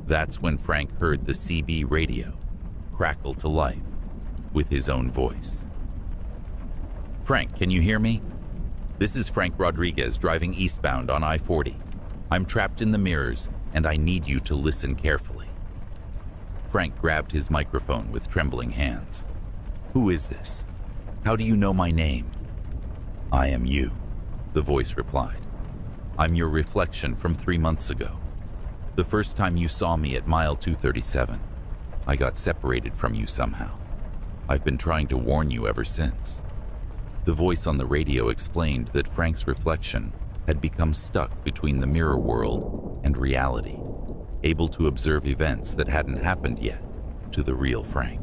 That's when Frank heard the CB radio crackle to life with his own voice. "Frank, can you hear me? This is Frank Rodriguez driving eastbound on I-40. I'm trapped in the mirrors and I need you to listen carefully." Frank grabbed his microphone with trembling hands. "Who is this? How do you know my name?" "I am you," the voice replied. "I'm your reflection from 3 months ago. The first time you saw me at mile 237. I got separated from you somehow. I've been trying to warn you ever since." The voice on the radio explained that Frank's reflection had become stuck between the mirror world and reality, able to observe events that hadn't happened yet to the real Frank.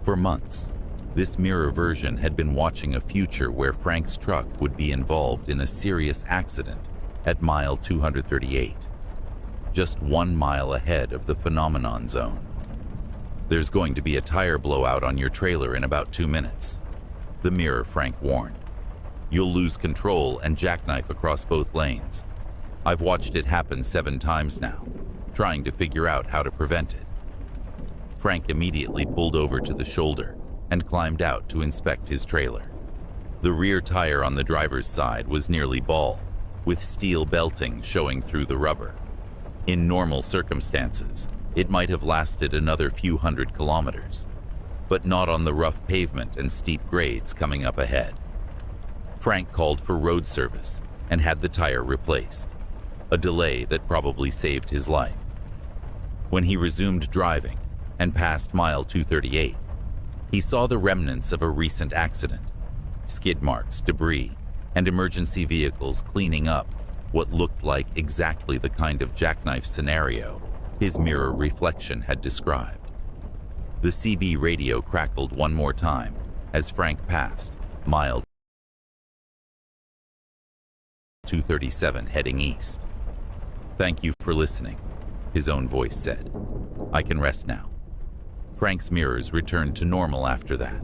For months, this mirror version had been watching a future where Frank's truck would be involved in a serious accident at mile 238, just 1 mile ahead of the phenomenon zone. "There's going to be a tire blowout on your trailer in about 2 minutes," the mirror Frank warned. "You'll lose control and jackknife across both lanes. I've watched it happen 7 times now, trying to figure out how to prevent it." Frank immediately pulled over to the shoulder and climbed out to inspect his trailer. The rear tire on the driver's side was nearly bald, with steel belting showing through the rubber. In normal circumstances, it might have lasted another few hundred kilometers, but not on the rough pavement and steep grades coming up ahead. Frank called for road service and had the tire replaced, a delay that probably saved his life. When he resumed driving and passed mile 238, he saw the remnants of a recent accident, skid marks, debris, and emergency vehicles cleaning up what looked like exactly the kind of jackknife scenario his mirror reflection had described. The CB radio crackled one more time as Frank passed mile 237 heading east. "Thank you for listening," his own voice said. "I can rest now." Frank's mirrors returned to normal after that,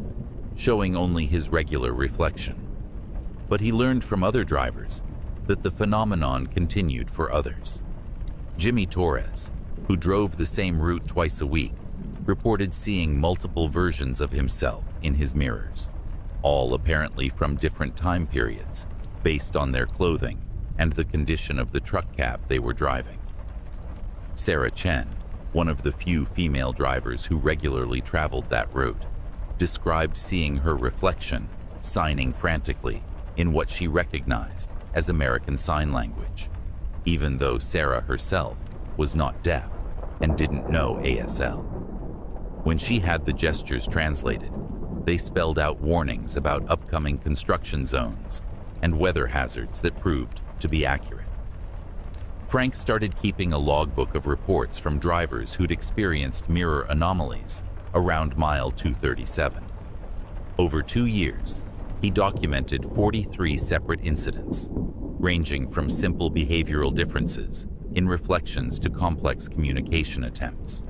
showing only his regular reflection. But he learned from other drivers that the phenomenon continued for others. Jimmy Torres, who drove the same route twice a week, reported seeing multiple versions of himself in his mirrors, all apparently from different time periods, based on their clothing and the condition of the truck cab they were driving. Sarah Chen, one of the few female drivers who regularly traveled that route, described seeing her reflection signing frantically in what she recognized as American Sign Language, even though Sarah herself was not deaf and didn't know ASL. When she had the gestures translated, they spelled out warnings about upcoming construction zones and weather hazards that proved to be accurate. Frank started keeping a logbook of reports from drivers who'd experienced mirror anomalies around mile 237. Over 2 years, he documented 43 separate incidents, ranging from simple behavioral differences in reflections to complex communication attempts.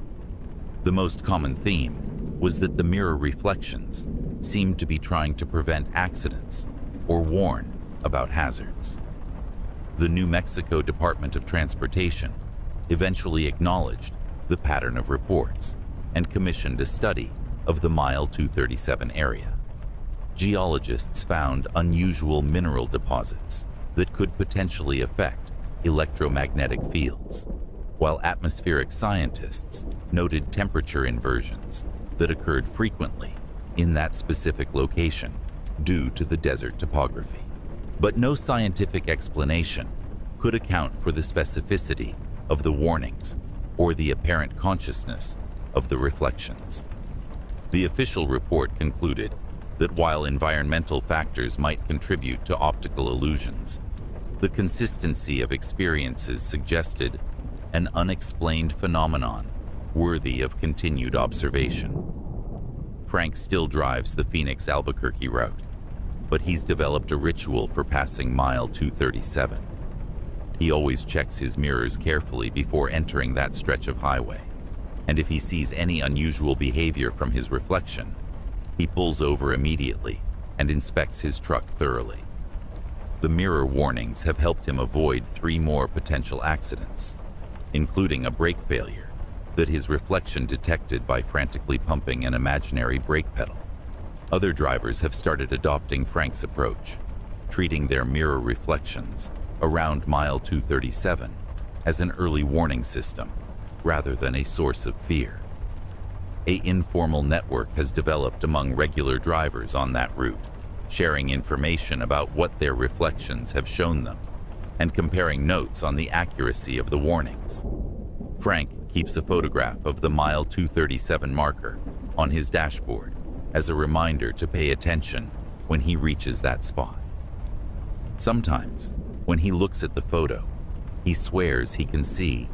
The most common theme was that the mirror reflections seemed to be trying to prevent accidents or warn about hazards. The New Mexico Department of Transportation eventually acknowledged the pattern of reports and commissioned a study of the mile 237 area. Geologists found unusual mineral deposits that could potentially affect electromagnetic fields, while atmospheric scientists noted temperature inversions that occurred frequently in that specific location due to the desert topography. But no scientific explanation could account for the specificity of the warnings or the apparent consciousness of the reflections. The official report concluded that while environmental factors might contribute to optical illusions, the consistency of experiences suggested an unexplained phenomenon worthy of continued observation. Frank still drives the Phoenix-Albuquerque route, but he's developed a ritual for passing mile 237. He always checks his mirrors carefully before entering that stretch of highway, and if he sees any unusual behavior from his reflection, he pulls over immediately and inspects his truck thoroughly. The mirror warnings have helped him avoid 3 more potential accidents, including a brake failure that his reflection detected by frantically pumping an imaginary brake pedal. Other drivers have started adopting Frank's approach, treating their mirror reflections around mile 237 as an early warning system rather than a source of fear. An informal network has developed among regular drivers on that route, sharing information about what their reflections have shown them and comparing notes on the accuracy of the warnings. Frank keeps a photograph of the mile 237 marker on his dashboard as a reminder to pay attention when he reaches that spot. Sometimes, when he looks at the photo, he swears he can see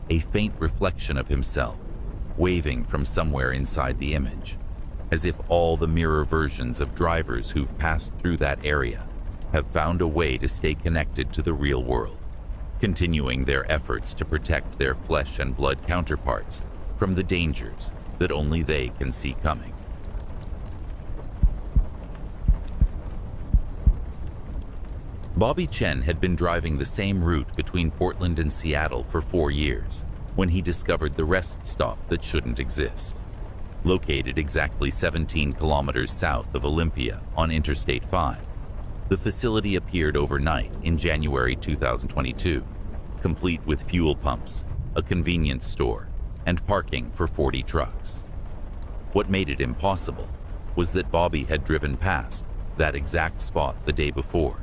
a faint reflection of himself waving from somewhere inside the image, as if all the mirror versions of drivers who've passed through that area have found a way to stay connected to the real world, continuing their efforts to protect their flesh and blood counterparts from the dangers that only they can see coming. Bobby Chen had been driving the same route between Portland and Seattle for 4 years when he discovered the rest stop that shouldn't exist. Located exactly 17 kilometers south of Olympia on Interstate 5, the facility appeared overnight in January 2022, complete with fuel pumps, a convenience store, and parking for 40 trucks. What made it impossible was that Bobby had driven past that exact spot the day before,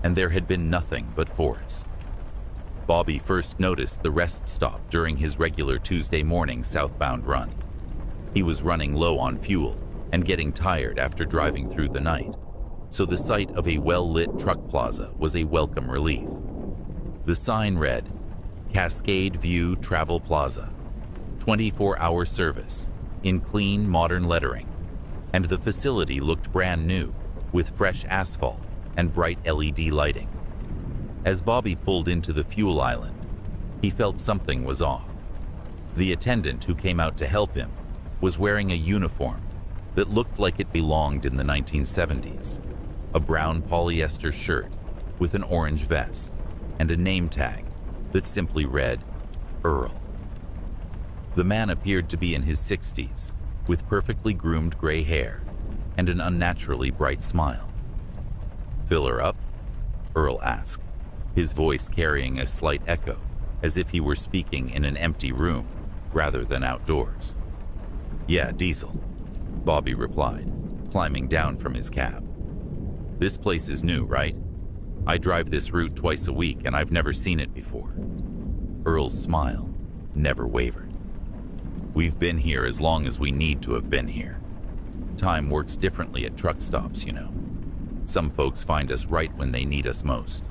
and there had been nothing but forest. Bobby first noticed the rest stop during his regular Tuesday morning southbound run. He was running low on fuel and getting tired after driving through the night, so the sight of a well-lit truck plaza was a welcome relief. The sign read, Cascade View Travel Plaza, 24-hour service, in clean modern lettering, and the facility looked brand new with fresh asphalt and bright LED lighting. As Bobby pulled into the fuel island, he felt something was off. The attendant who came out to help him was wearing a uniform that looked like it belonged in the 1970s, a brown polyester shirt with an orange vest and a name tag that simply read, Earl. The man appeared to be in his 60s, with perfectly groomed gray hair and an unnaturally bright smile. "Fill her up?" Earl asked, his voice carrying a slight echo, as if he were speaking in an empty room rather than outdoors. "Yeah, diesel," Bobby replied, climbing down from his cab. "This place is new, right? I drive this route twice a week and I've never seen it before." Earl's smile never wavered. "We've been here as long as we need to have been here. Time works differently at truck stops, you know. Some folks find us right when they need us most."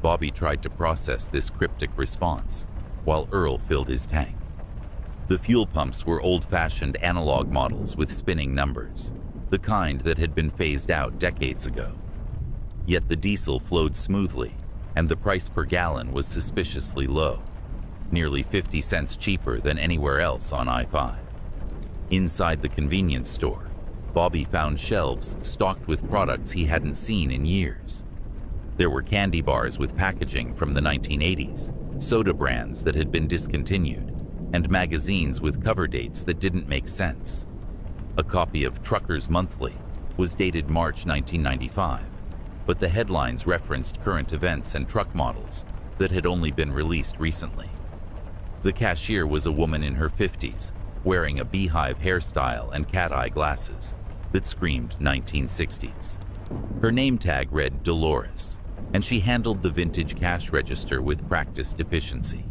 Bobby tried to process this cryptic response while Earl filled his tank. The fuel pumps were old-fashioned analog models with spinning numbers, the kind that had been phased out decades ago. Yet the diesel flowed smoothly, and the price per gallon was suspiciously low, nearly 50 cents cheaper than anywhere else on I-5. Inside the convenience store, Bobby found shelves stocked with products he hadn't seen in years. There were candy bars with packaging from the 1980s, soda brands that had been discontinued, and magazines with cover dates that didn't make sense. A copy of Truckers Monthly was dated March 1995, but the headlines referenced current events and truck models that had only been released recently. The cashier was a woman in her 50s, wearing a beehive hairstyle and cat-eye glasses that screamed 1960s. Her name tag read Dolores, and she handled the vintage cash register with practiced efficiency.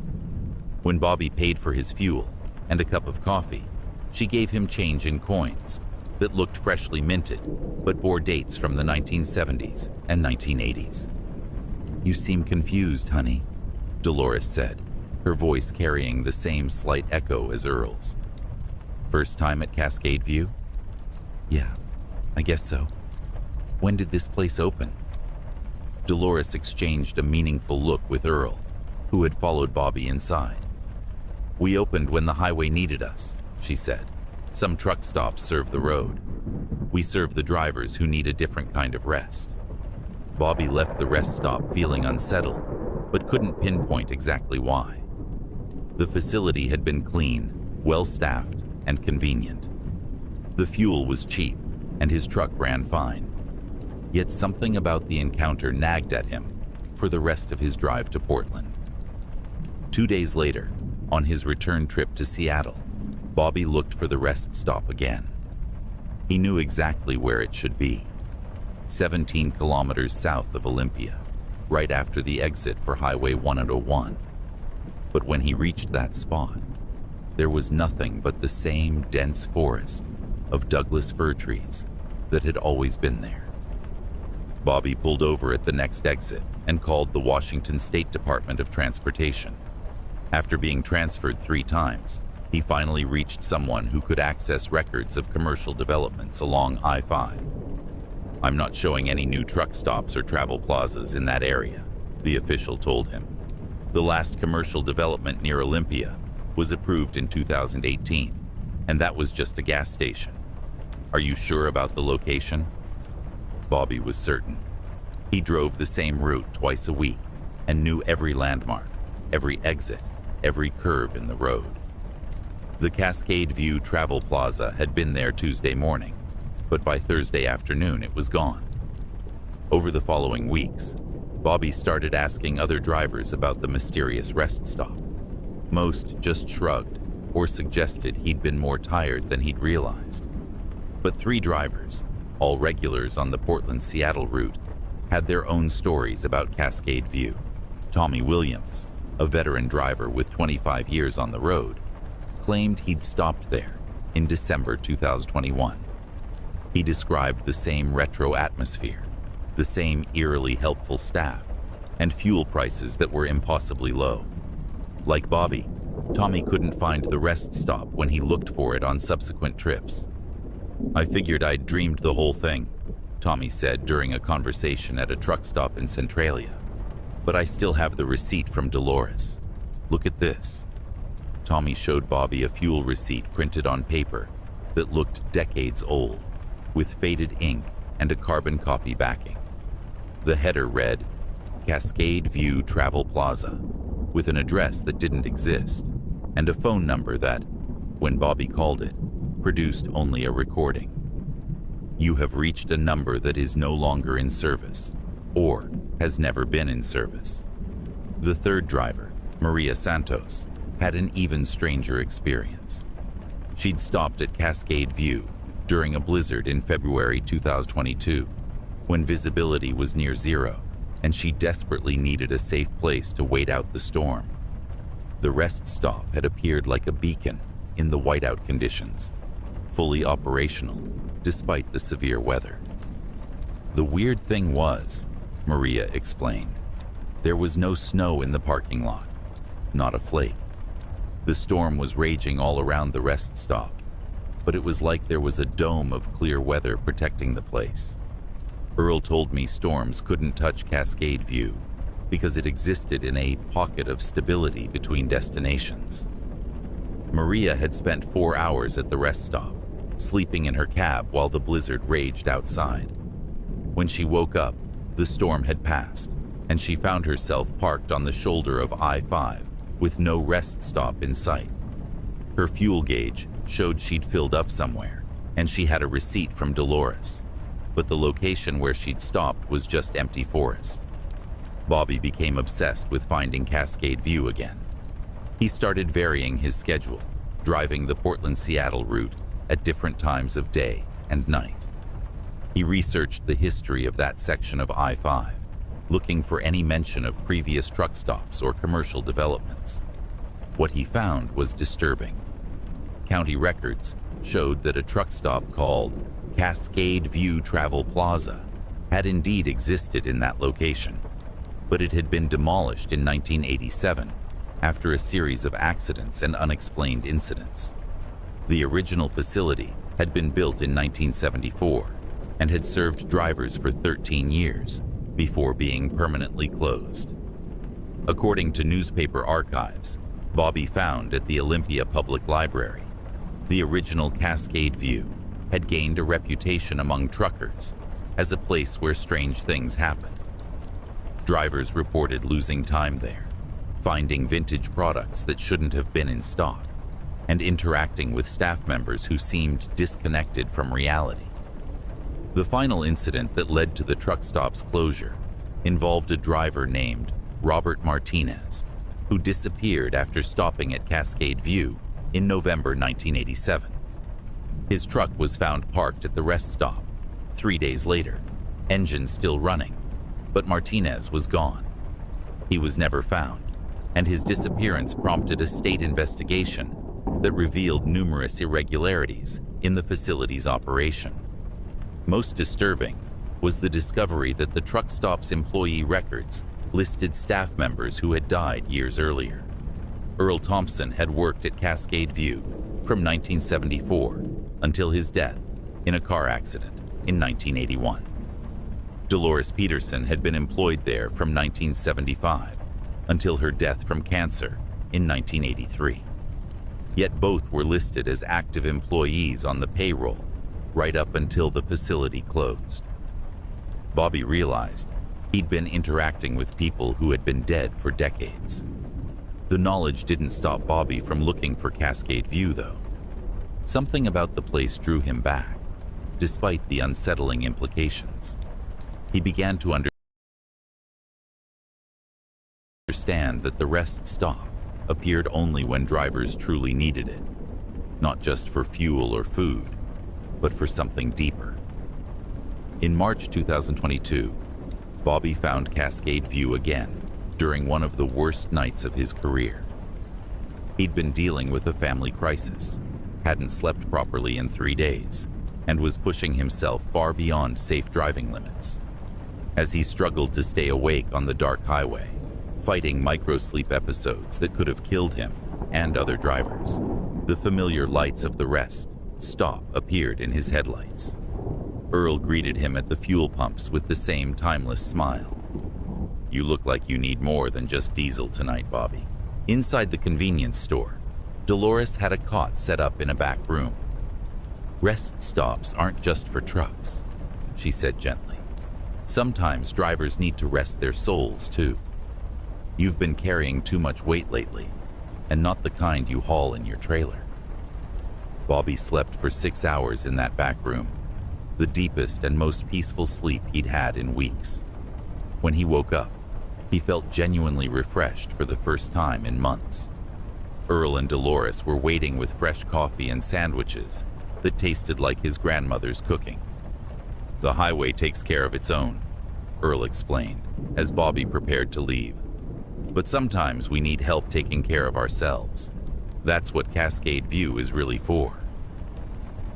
When Bobby paid for his fuel and a cup of coffee, she gave him change in coins that looked freshly minted but bore dates from the 1970s and 1980s. "You seem confused, honey," Dolores said, her voice carrying the same slight echo as Earl's. "First time at Cascade View?" "Yeah, I guess so. When did this place open?" Dolores exchanged a meaningful look with Earl, who had followed Bobby inside. "We opened when the highway needed us," she said. "Some truck stops serve the road. We serve the drivers who need a different kind of rest." Bobby left the rest stop feeling unsettled, but couldn't pinpoint exactly why. The facility had been clean, well-staffed, and convenient. The fuel was cheap, and his truck ran fine. Yet something about the encounter nagged at him for the rest of his drive to Portland. 2 days later, on his return trip to Seattle, Bobby looked for the rest stop again. He knew exactly where it should be, 17 kilometers south of Olympia, right after the exit for Highway 101. But when he reached that spot, there was nothing but the same dense forest of Douglas fir trees that had always been there. Bobby pulled over at the next exit and called the Washington State Department of Transportation. After being transferred 3 times, he finally reached someone who could access records of commercial developments along I-5. "I'm not showing any new truck stops or travel plazas in that area," the official told him. "The last commercial development near Olympia was approved in 2018, and that was just a gas station. Are you sure about the location?" Bobby was certain. He drove the same route twice a week and knew every landmark, every exit, every curve in the road. The Cascade View Travel Plaza had been there Tuesday morning, but by Thursday afternoon it was gone. Over the following weeks, Bobby started asking other drivers about the mysterious rest stop. Most just shrugged or suggested he'd been more tired than he'd realized. But 3 drivers, all regulars on the Portland-Seattle route, had their own stories about Cascade View. Tommy Williams, a veteran driver with 25 years on the road, claimed he'd stopped there in December 2021. He described the same retro atmosphere, the same eerily helpful staff, and fuel prices that were impossibly low. Like Bobby, Tommy couldn't find the rest stop when he looked for it on subsequent trips. "I figured I'd dreamed the whole thing," Tommy said during a conversation at a truck stop in Centralia. "But I still have the receipt from Dolores. Look at this." Tommy showed Bobby a fuel receipt printed on paper that looked decades old, with faded ink and a carbon copy backing. The header read, "Cascade View Travel Plaza," with an address that didn't exist, and a phone number that, when Bobby called it, produced only a recording. "You have reached a number that is no longer in service, or has never been in service." The 3rd driver, Maria Santos, had an even stranger experience. She'd stopped at Cascade View during a blizzard in February 2022, when visibility was near zero, and she desperately needed a safe place to wait out the storm. The rest stop had appeared like a beacon in the whiteout conditions, fully operational despite the severe weather. "The weird thing was," Maria explained, "there was no snow in the parking lot, not a flake. The storm was raging all around the rest stop, but it was like there was a dome of clear weather protecting the place. Earl told me storms couldn't touch Cascade View because it existed in a pocket of stability between destinations." Maria had spent 4 hours at the rest stop, sleeping in her cab while the blizzard raged outside. When she woke up, the storm had passed, and she found herself parked on the shoulder of I-5 with no rest stop in sight. Her fuel gauge showed she'd filled up somewhere, and she had a receipt from Dolores, but the location where she'd stopped was just empty forest. Bobby became obsessed with finding Cascade View again. He started varying his schedule, driving the Portland-Seattle route at different times of day and night. He researched the history of that section of I-5, looking for any mention of previous truck stops or commercial developments. What he found was disturbing. County records showed that a truck stop called Cascade View Travel Plaza had indeed existed in that location, but it had been demolished in 1987 after a series of accidents and unexplained incidents. The original facility had been built in 1974 and had served drivers for 13 years before being permanently closed. According to newspaper archives Bobby found at the Olympia Public Library, the original Cascade View had gained a reputation among truckers as a place where strange things happened. Drivers reported losing time there, finding vintage products that shouldn't have been in stock, and interacting with staff members who seemed disconnected from reality. The final incident that led to the truck stop's closure involved a driver named Robert Martinez, who disappeared after stopping at Cascade View in November 1987. His truck was found parked at the rest stop 3 days later, engine still running, but Martinez was gone. He was never found, and his disappearance prompted a state investigation that revealed numerous irregularities in the facility's operation. Most disturbing was the discovery that the truck stop's employee records listed staff members who had died years earlier. Earl Thompson had worked at Cascade View from 1974 until his death in a car accident in 1981. Dolores Peterson had been employed there from 1975 until her death from cancer in 1983. Yet both were listed as active employees on the payroll right up until the facility closed. Bobby realized he'd been interacting with people who had been dead for decades. The knowledge didn't stop Bobby from looking for Cascade View, though. Something about the place drew him back, despite the unsettling implications. He began to understand that the rest stop appeared only when drivers truly needed it, not just for fuel or food, but for something deeper. In March 2022, Bobby found Cascade View again during one of the worst nights of his career. He'd been dealing with a family crisis, hadn't slept properly in 3 days, and was pushing himself far beyond safe driving limits. As he struggled to stay awake on the dark highway, fighting micro-sleep episodes that could have killed him and other drivers, the familiar lights of the rest stop appeared in his headlights. Earl greeted him at the fuel pumps with the same timeless smile. "You look like you need more than just diesel tonight, Bobby." Inside the convenience store, Dolores had a cot set up in a back room. "Rest stops aren't just for trucks," she said gently. "Sometimes drivers need to rest their souls too. You've been carrying too much weight lately, and not the kind you haul in your trailer." Bobby slept for 6 hours in that back room, the deepest and most peaceful sleep he'd had in weeks. When he woke up, he felt genuinely refreshed for the first time in months. Earl and Dolores were waiting with fresh coffee and sandwiches that tasted like his grandmother's cooking. "The highway takes care of its own," Earl explained as Bobby prepared to leave. "But sometimes we need help taking care of ourselves. That's what Cascade View is really for."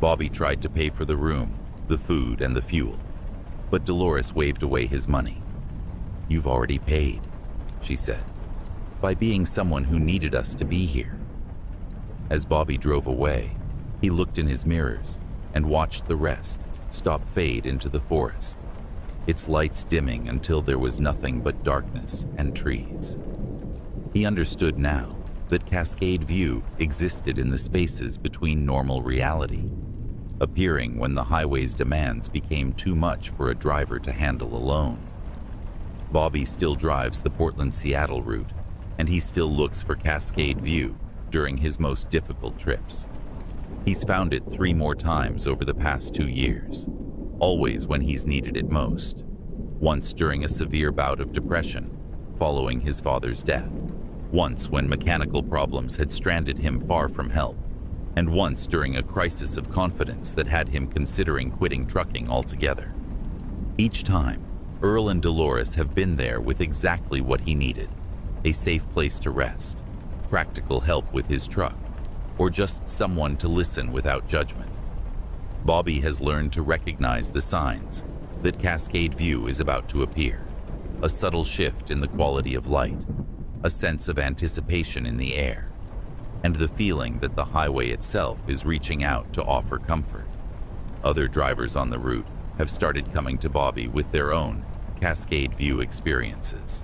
Bobby tried to pay for the room, the food, and the fuel, but Dolores waved away his money. "You've already paid," she said, "by being someone who needed us to be here." As Bobby drove away, he looked in his mirrors and watched the rest stop fade into the forest, its lights dimming until there was nothing but darkness and trees. He understood now that Cascade View existed in the spaces between normal reality, appearing when the highway's demands became too much for a driver to handle alone. Bobby still drives the Portland-Seattle route, and he still looks for Cascade View during his most difficult trips. He's found it 3 more times over the past 2 years, always when he's needed it most. Once during a severe bout of depression following his father's death, once when mechanical problems had stranded him far from help, and once during a crisis of confidence that had him considering quitting trucking altogether. Each time, Earl and Dolores have been there with exactly what he needed: a safe place to rest, practical help with his truck, or just someone to listen without judgment. Bobby has learned to recognize the signs that Cascade View is about to appear: a subtle shift in the quality of light, a sense of anticipation in the air, and the feeling that the highway itself is reaching out to offer comfort. Other drivers on the route have started coming to Bobby with their own Cascade View experiences.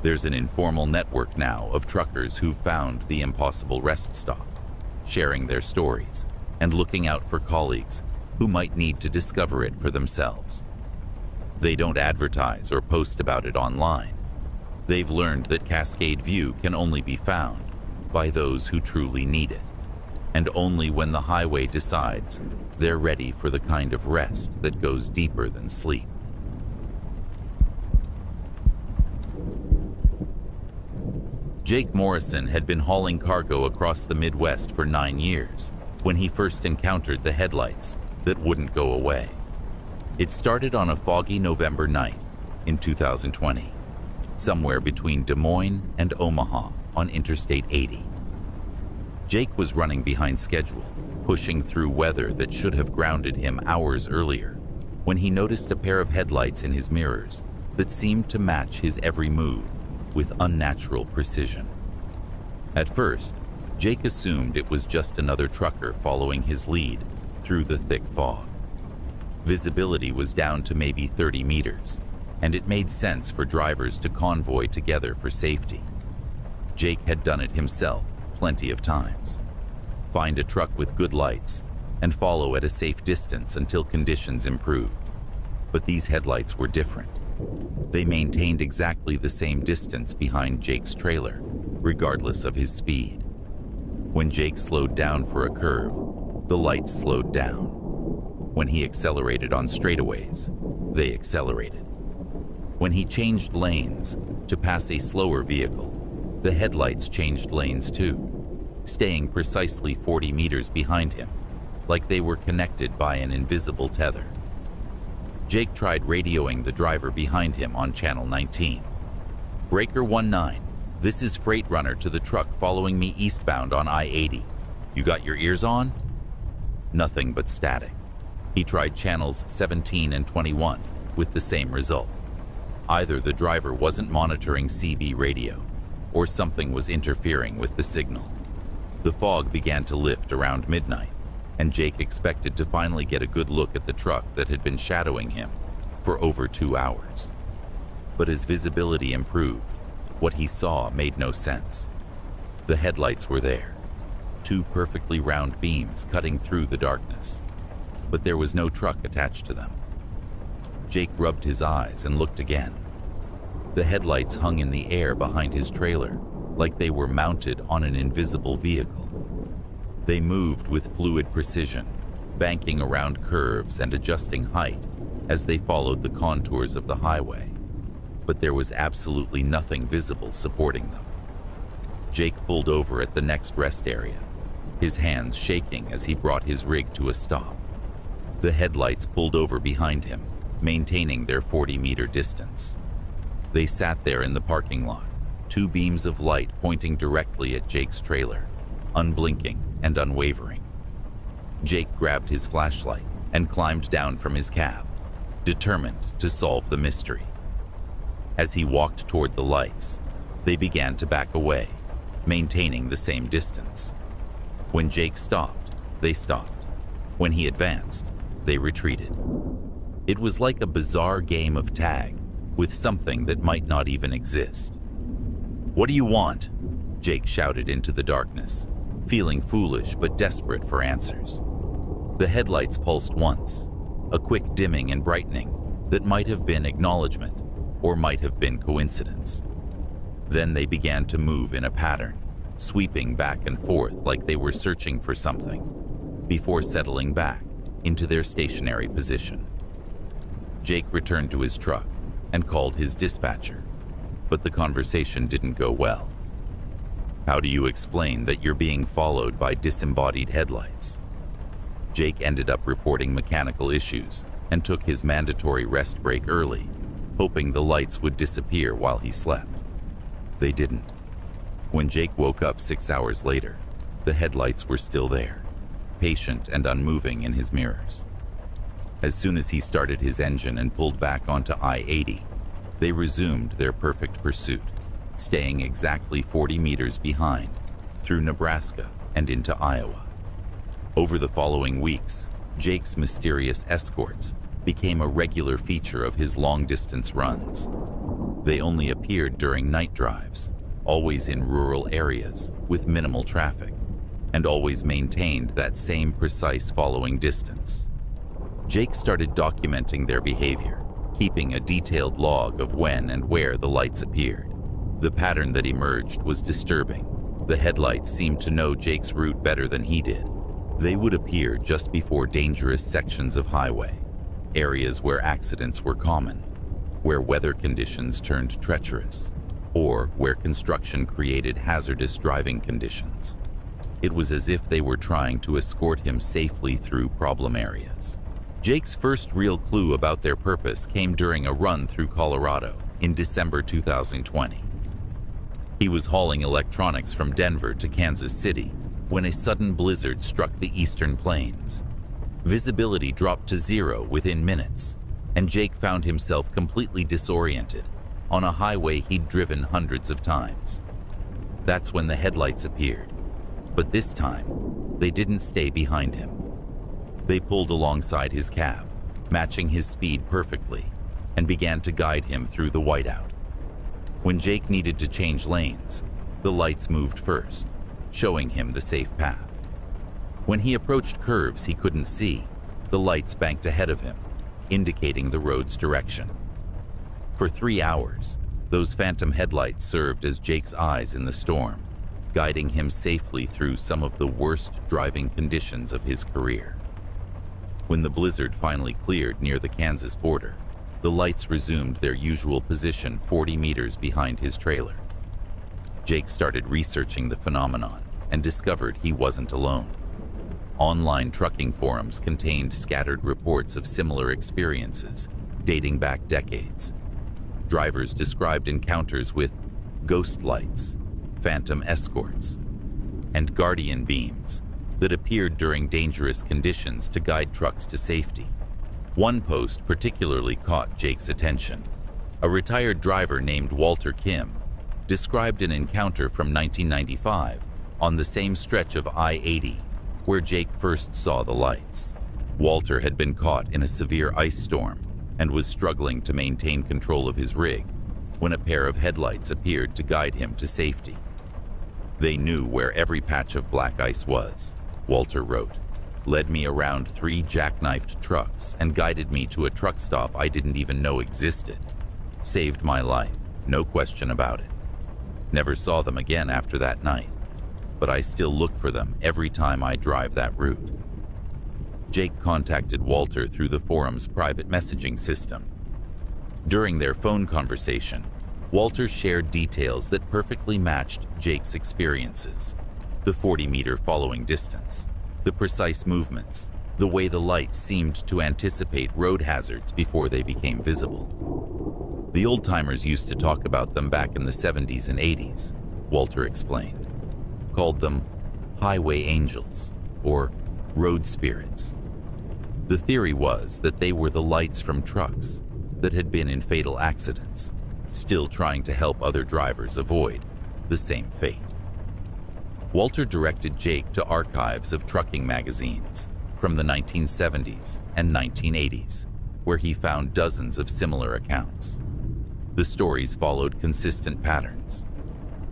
There's an informal network now of truckers who've found the impossible rest stop, sharing their stories and looking out for colleagues who might need to discover it for themselves. They don't advertise or post about it online. They've learned that Cascade View can only be found by those who truly need it, and only when the highway decides they're ready for the kind of rest that goes deeper than sleep. Jake Morrison had been hauling cargo across the Midwest for 9 years when he first encountered the headlights that wouldn't go away. It started on a foggy November night in 2020. somewhere between Des Moines and Omaha on Interstate 80. Jake was running behind schedule, pushing through weather that should have grounded him hours earlier, when he noticed a pair of headlights in his mirrors that seemed to match his every move with unnatural precision. At first, Jake assumed it was just another trucker following his lead through the thick fog. Visibility was down to maybe 30 meters, and it made sense for drivers to convoy together for safety. Jake had done it himself plenty of times. Find a truck with good lights and follow at a safe distance until conditions improved. But these headlights were different. They maintained exactly the same distance behind Jake's trailer, regardless of his speed. When Jake slowed down for a curve, the lights slowed down. When he accelerated on straightaways, they accelerated. When he changed lanes to pass a slower vehicle, the headlights changed lanes too, staying precisely 40 meters behind him, like they were connected by an invisible tether. Jake tried radioing the driver behind him on Channel 19. "Breaker 19, this is Freight Runner to the truck following me eastbound on I-80. You got your ears on?" Nothing but static. He tried channels 17 and 21 with the same result. Either the driver wasn't monitoring CB radio, or something was interfering with the signal. The fog began to lift around midnight, and Jake expected to finally get a good look at the truck that had been shadowing him for over 2 hours. But as visibility improved, what he saw made no sense. The headlights were there, 2 perfectly round beams cutting through the darkness, but there was no truck attached to them. Jake rubbed his eyes and looked again. The headlights hung in the air behind his trailer, like they were mounted on an invisible vehicle. They moved with fluid precision, banking around curves and adjusting height as they followed the contours of the highway, but there was absolutely nothing visible supporting them. Jake pulled over at the next rest area, his hands shaking as he brought his rig to a stop. The headlights pulled over behind him, maintaining their 40-meter distance. They sat there in the parking lot, 2 beams of light pointing directly at Jake's trailer, unblinking and unwavering. Jake grabbed his flashlight and climbed down from his cab, determined to solve the mystery. As he walked toward the lights, they began to back away, maintaining the same distance. When Jake stopped, they stopped. When he advanced, they retreated. It was like a bizarre game of tag with something that might not even exist. "What do you want?" Jake shouted into the darkness, feeling foolish but desperate for answers. The headlights pulsed once, a quick dimming and brightening that might have been acknowledgement or might have been coincidence. Then they began to move in a pattern, sweeping back and forth like they were searching for something, before settling back into their stationary position. Jake returned to his truck and called his dispatcher, but the conversation didn't go well. "How do you explain that you're being followed by disembodied headlights?" Jake ended up reporting mechanical issues and took his mandatory rest break early, hoping the lights would disappear while he slept. They didn't. When Jake woke up 6 hours later, the headlights were still there, patient and unmoving in his mirrors. As soon as he started his engine and pulled back onto I-80, they resumed their perfect pursuit, staying exactly 40 meters behind, through Nebraska and into Iowa. Over the following weeks, Jake's mysterious escorts became a regular feature of his long-distance runs. They only appeared during night drives, always in rural areas with minimal traffic, and always maintained that same precise following distance. Jake started documenting their behavior, keeping a detailed log of when and where the lights appeared. The pattern that emerged was disturbing. The headlights seemed to know Jake's route better than he did. They would appear just before dangerous sections of highway, areas where accidents were common, where weather conditions turned treacherous, or where construction created hazardous driving conditions. It was as if they were trying to escort him safely through problem areas. Jake's first real clue about their purpose came during a run through Colorado in December 2020. He was hauling electronics from Denver to Kansas City when a sudden blizzard struck the eastern plains. Visibility dropped to zero within minutes, and Jake found himself completely disoriented on a highway he'd driven hundreds of times. That's when the headlights appeared, but this time, they didn't stay behind him. They pulled alongside his cab, matching his speed perfectly, and began to guide him through the whiteout. When Jake needed to change lanes, the lights moved first, showing him the safe path. When he approached curves he couldn't see, the lights banked ahead of him, indicating the road's direction. For 3 hours, those phantom headlights served as Jake's eyes in the storm, guiding him safely through some of the worst driving conditions of his career. When the blizzard finally cleared near the Kansas border, the lights resumed their usual position 40 meters behind his trailer. Jake started researching the phenomenon and discovered he wasn't alone. Online trucking forums contained scattered reports of similar experiences dating back decades. Drivers described encounters with ghost lights, phantom escorts, and guardian beams that appeared during dangerous conditions to guide trucks to safety. One post particularly caught Jake's attention. A retired driver named Walter Kim described an encounter from 1995 on the same stretch of I-80 where Jake first saw the lights. Walter had been caught in a severe ice storm and was struggling to maintain control of his rig when a pair of headlights appeared to guide him to safety. They knew where every patch of black ice was, Walter wrote, led me around 3 jackknifed trucks and guided me to a truck stop I didn't even know existed. Saved my life, no question about it. Never saw them again after that night, but I still look for them every time I drive that route. Jake contacted Walter through the forum's private messaging system. During their phone conversation, Walter shared details that perfectly matched Jake's experiences. The 40-meter following distance, the precise movements, the way the lights seemed to anticipate road hazards before they became visible. The old-timers used to talk about them back in the 70s and 80s, Walter explained. Called them highway angels or road spirits. The theory was that they were the lights from trucks that had been in fatal accidents, still trying to help other drivers avoid the same fate. Walter directed Jake to archives of trucking magazines from the 1970s and 1980s, where he found dozens of similar accounts. The stories followed consistent patterns.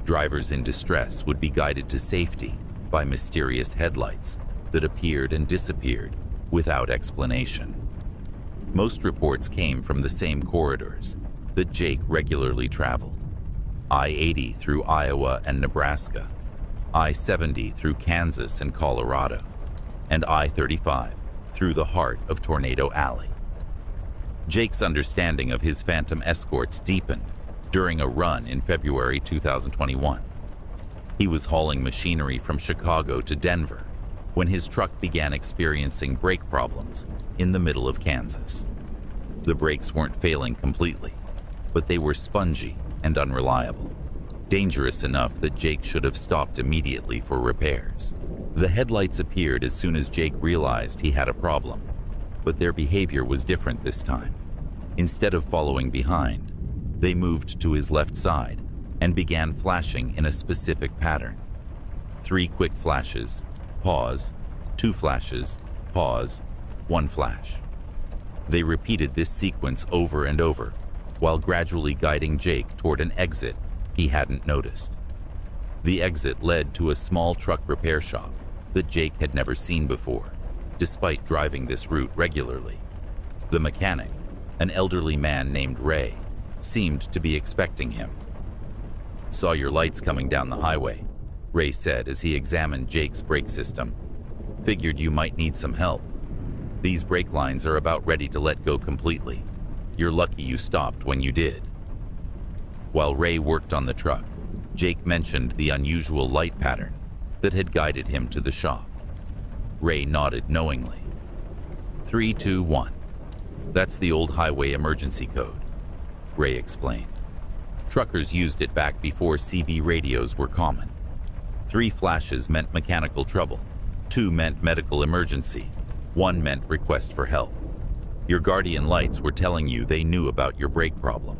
Drivers in distress would be guided to safety by mysterious headlights that appeared and disappeared without explanation. Most reports came from the same corridors that Jake regularly traveled: I-80 through Iowa and Nebraska, I-70 through Kansas and Colorado, and I-35 through the heart of Tornado Alley. Jake's understanding of his phantom escorts deepened during a run in February 2021. He was hauling machinery from Chicago to Denver when his truck began experiencing brake problems in the middle of Kansas. The brakes weren't failing completely, but they were spongy and unreliable, dangerous enough that Jake should have stopped immediately for repairs. The headlights appeared as soon as Jake realized he had a problem, but their behavior was different this time. Instead of following behind, they moved to his left side and began flashing in a specific pattern. 3 quick flashes, pause, 2 flashes, pause, 1 flash. They repeated this sequence over and over, while gradually guiding Jake toward an exit he hadn't noticed. The exit led to a small truck repair shop that Jake had never seen before, despite driving this route regularly. The mechanic, an elderly man named Ray, seemed to be expecting him. "Saw your lights coming down the highway," Ray said as he examined Jake's brake system. "Figured you might need some help. These brake lines are about ready to let go completely. You're lucky you stopped when you did." While Ray worked on the truck, Jake mentioned the unusual light pattern that had guided him to the shop. Ray nodded knowingly. 321. That's the old highway emergency code," Ray explained. Truckers used it back before CB radios were common. 3 flashes meant mechanical trouble, 2 meant medical emergency, 1 meant request for help. Your guardian lights were telling you they knew about your brake problem.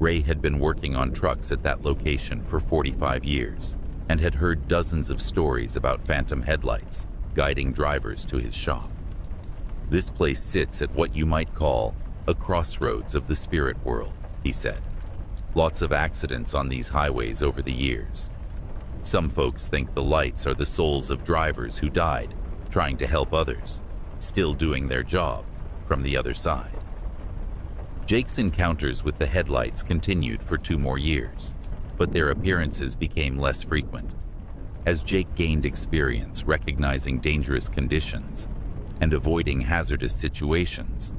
Ray had been working on trucks at that location for 45 years and had heard dozens of stories about phantom headlights guiding drivers to his shop. This place sits at what you might call a crossroads of the spirit world, he said. Lots of accidents on these highways over the years. Some folks think the lights are the souls of drivers who died trying to help others, still doing their job from the other side. Jake's encounters with the headlights continued for 2 more years, but their appearances became less frequent. As Jake gained experience recognizing dangerous conditions and avoiding hazardous situations,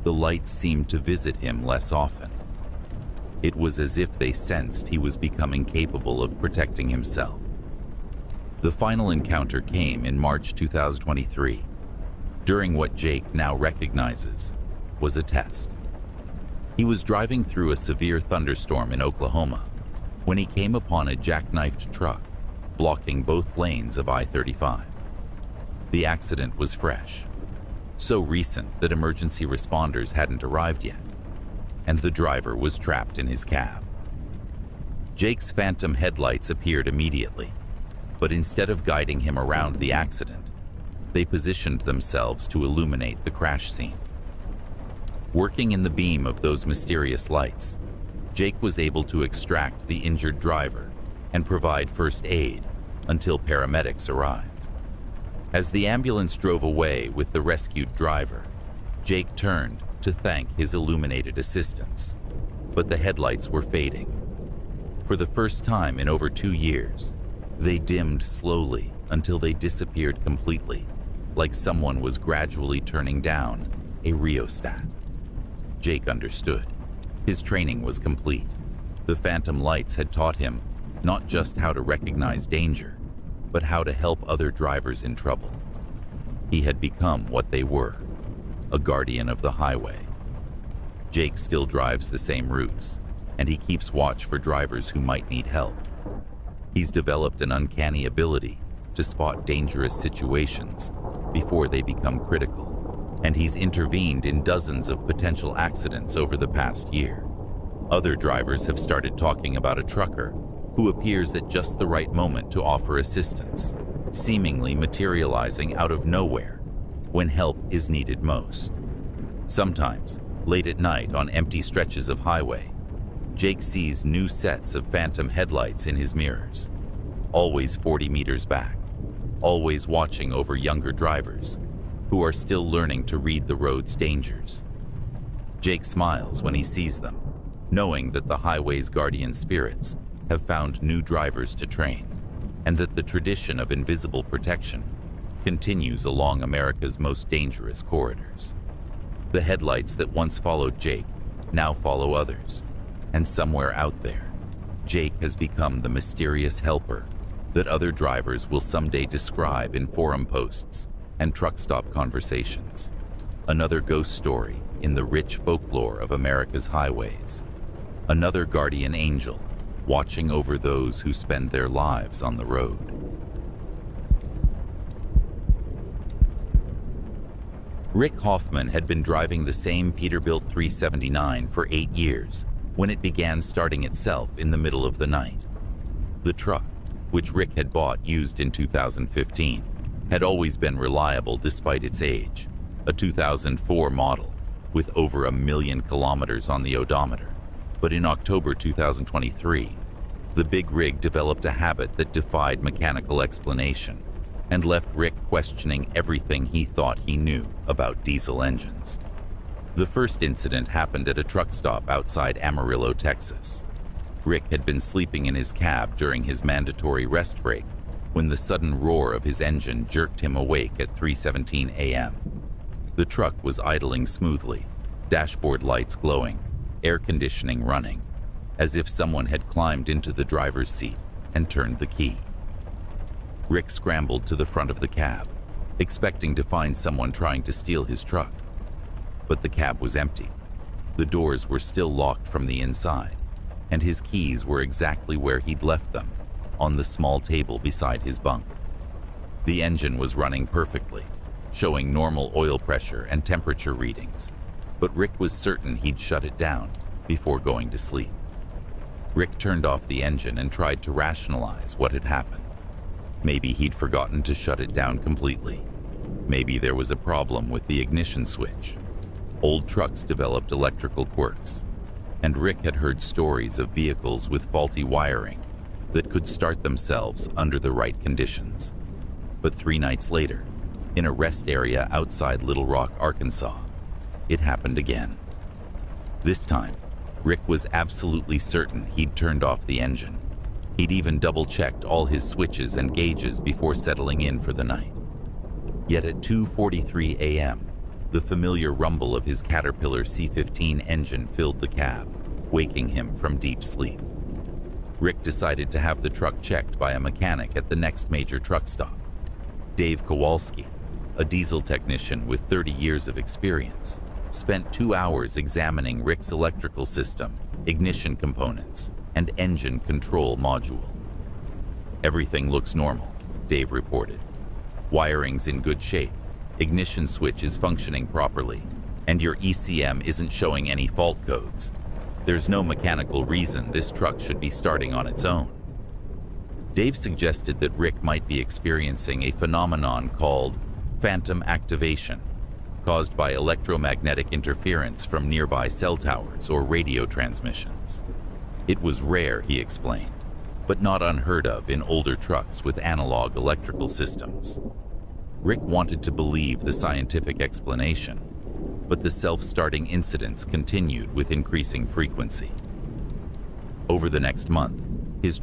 the lights seemed to visit him less often. It was as if they sensed he was becoming capable of protecting himself. The final encounter came in March 2023, during what Jake now recognizes was a test. He was driving through a severe thunderstorm in Oklahoma when he came upon a jackknifed truck blocking both lanes of I-35. The accident was fresh, so recent that emergency responders hadn't arrived yet, and the driver was trapped in his cab. Jake's phantom headlights appeared immediately, but instead of guiding him around the accident, they positioned themselves to illuminate the crash scene. Working in the beam of those mysterious lights, Jake was able to extract the injured driver and provide first aid until paramedics arrived. As the ambulance drove away with the rescued driver, Jake turned to thank his illuminated assistants, but the headlights were fading. For the first time in over 2 years, they dimmed slowly until they disappeared completely, like someone was gradually turning down a rheostat. Jake understood. His training was complete. The phantom lights had taught him not just how to recognize danger, but how to help other drivers in trouble. He had become what they were, a guardian of the highway. Jake still drives the same routes, and he keeps watch for drivers who might need help. He's developed an uncanny ability to spot dangerous situations before they become critical, and he's intervened in dozens of potential accidents over the past year. Other drivers have started talking about a trucker who appears at just the right moment to offer assistance, seemingly materializing out of nowhere when help is needed most. Sometimes, late at night on empty stretches of highway, Jake sees new sets of phantom headlights in his mirrors, always 40 meters back, always watching over younger drivers who are still learning to read the road's dangers. Jake smiles when he sees them, knowing that the highway's guardian spirits have found new drivers to train, and that the tradition of invisible protection continues along America's most dangerous corridors. The headlights that once followed Jake now follow others, and somewhere out there, Jake has become the mysterious helper that other drivers will someday describe in forum posts and truck stop conversations. Another ghost story in the rich folklore of America's highways. Another guardian angel watching over those who spend their lives on the road. Rick Hoffman had been driving the same Peterbilt 379 for 8 years when it began starting itself in the middle of the night. The truck, which Rick had bought used in 2015, had always been reliable despite its age, a 2004 model with over 1 million kilometers on the odometer. But in October 2023, the big rig developed a habit that defied mechanical explanation and left Rick questioning everything he thought he knew about diesel engines. The first incident happened at a truck stop outside Amarillo, Texas. Rick had been sleeping in his cab during his mandatory rest break when the sudden roar of his engine jerked him awake at 3:17 a.m. The truck was idling smoothly, dashboard lights glowing, air conditioning running, as if someone had climbed into the driver's seat and turned the key. Rick scrambled to the front of the cab, expecting to find someone trying to steal his truck. But the cab was empty. The doors were still locked from the inside, and his keys were exactly where he'd left them, on the small table beside his bunk. The engine was running perfectly, showing normal oil pressure and temperature readings, but Rick was certain he'd shut it down before going to sleep. Rick turned off the engine and tried to rationalize what had happened. Maybe he'd forgotten to shut it down completely. Maybe there was a problem with the ignition switch. Old trucks developed electrical quirks, and Rick had heard stories of vehicles with faulty wiring that could start themselves under the right conditions. But 3 nights later, in a rest area outside Little Rock, Arkansas, it happened again. This time, Rick was absolutely certain he'd turned off the engine. He'd even double-checked all his switches and gauges before settling in for the night. Yet at 2:43 a.m., the familiar rumble of his Caterpillar C15 engine filled the cab, waking him from deep sleep. Rick decided to have the truck checked by a mechanic at the next major truck stop. Dave Kowalski, a diesel technician with 30 years of experience, spent 2 hours examining Rick's electrical system, ignition components, and engine control module. "Everything looks normal," Dave reported. "Wiring's in good shape, ignition switch is functioning properly, and your ECM isn't showing any fault codes. There's no mechanical reason this truck should be starting on its own." Dave suggested that Rick might be experiencing a phenomenon called phantom activation, caused by electromagnetic interference from nearby cell towers or radio transmissions. It was rare, he explained, but not unheard of in older trucks with analog electrical systems. Rick wanted to believe the scientific explanation, but the self-starting incidents continued with increasing frequency. Over the next month, his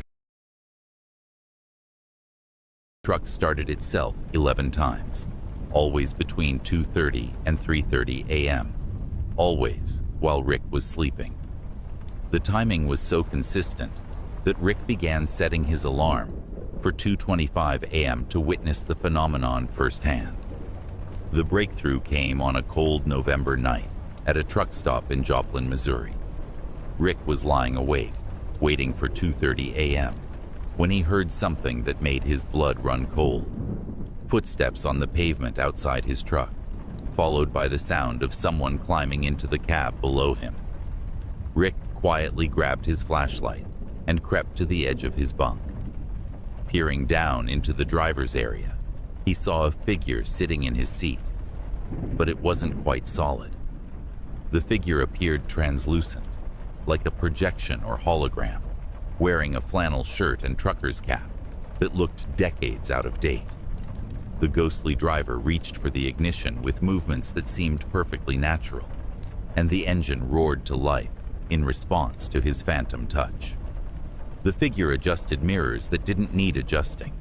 truck started itself 11 times, always between 2:30 and 3:30 a.m., always while Rick was sleeping. The timing was so consistent that Rick began setting his alarm for 2:25 a.m. to witness the phenomenon firsthand. The breakthrough came on a cold November night at a truck stop in Joplin, Missouri. Rick was lying awake, waiting for 2:30 a.m., when he heard something that made his blood run cold. Footsteps on the pavement outside his truck, followed by the sound of someone climbing into the cab below him. Rick quietly grabbed his flashlight and crept to the edge of his bunk. Peering down into the driver's area, he saw a figure sitting in his seat, but it wasn't quite solid. The figure appeared translucent, like a projection or hologram, wearing a flannel shirt and trucker's cap that looked decades out of date. The ghostly driver reached for the ignition with movements that seemed perfectly natural, and the engine roared to life in response to his phantom touch. The figure adjusted mirrors that didn't need adjusting,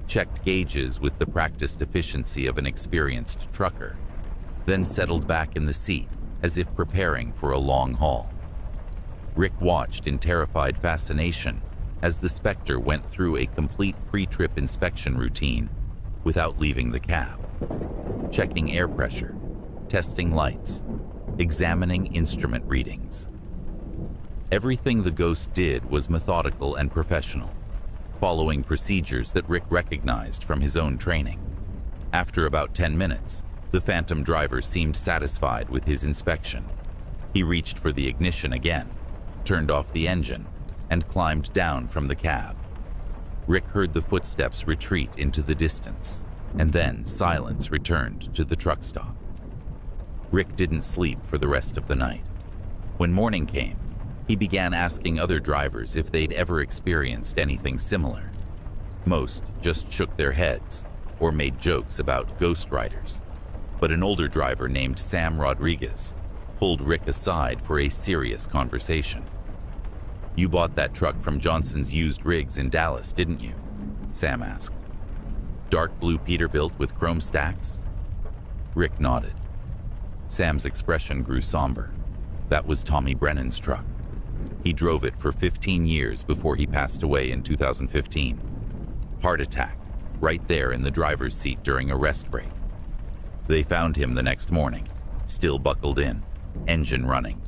checked gauges with the practiced efficiency of an experienced trucker, then settled back in the seat as if preparing for a long haul. Rick watched in terrified fascination as the Spectre went through a complete pre-trip inspection routine without leaving the cab, checking air pressure, testing lights, examining instrument readings. Everything the ghost did was methodical and professional, following procedures that Rick recognized from his own training. After about 10 minutes, the phantom driver seemed satisfied with his inspection. He reached for the ignition again, turned off the engine, and climbed down from the cab. Rick heard the footsteps retreat into the distance, and then silence returned to the truck stop. Rick didn't sleep for the rest of the night. When morning came, he began asking other drivers if they'd ever experienced anything similar. Most just shook their heads or made jokes about ghost riders, but an older driver named Sam Rodriguez pulled Rick aside for a serious conversation. "You bought that truck from Johnson's Used Rigs in Dallas, didn't you?" Sam asked. "Dark blue Peterbilt with chrome stacks?" Rick nodded. Sam's expression grew somber. That was Tommy Brennan's truck. He drove it for 15 years before he passed away in 2015. Heart attack, right there in the driver's seat during a rest break. They found him the next morning, still buckled in, engine running.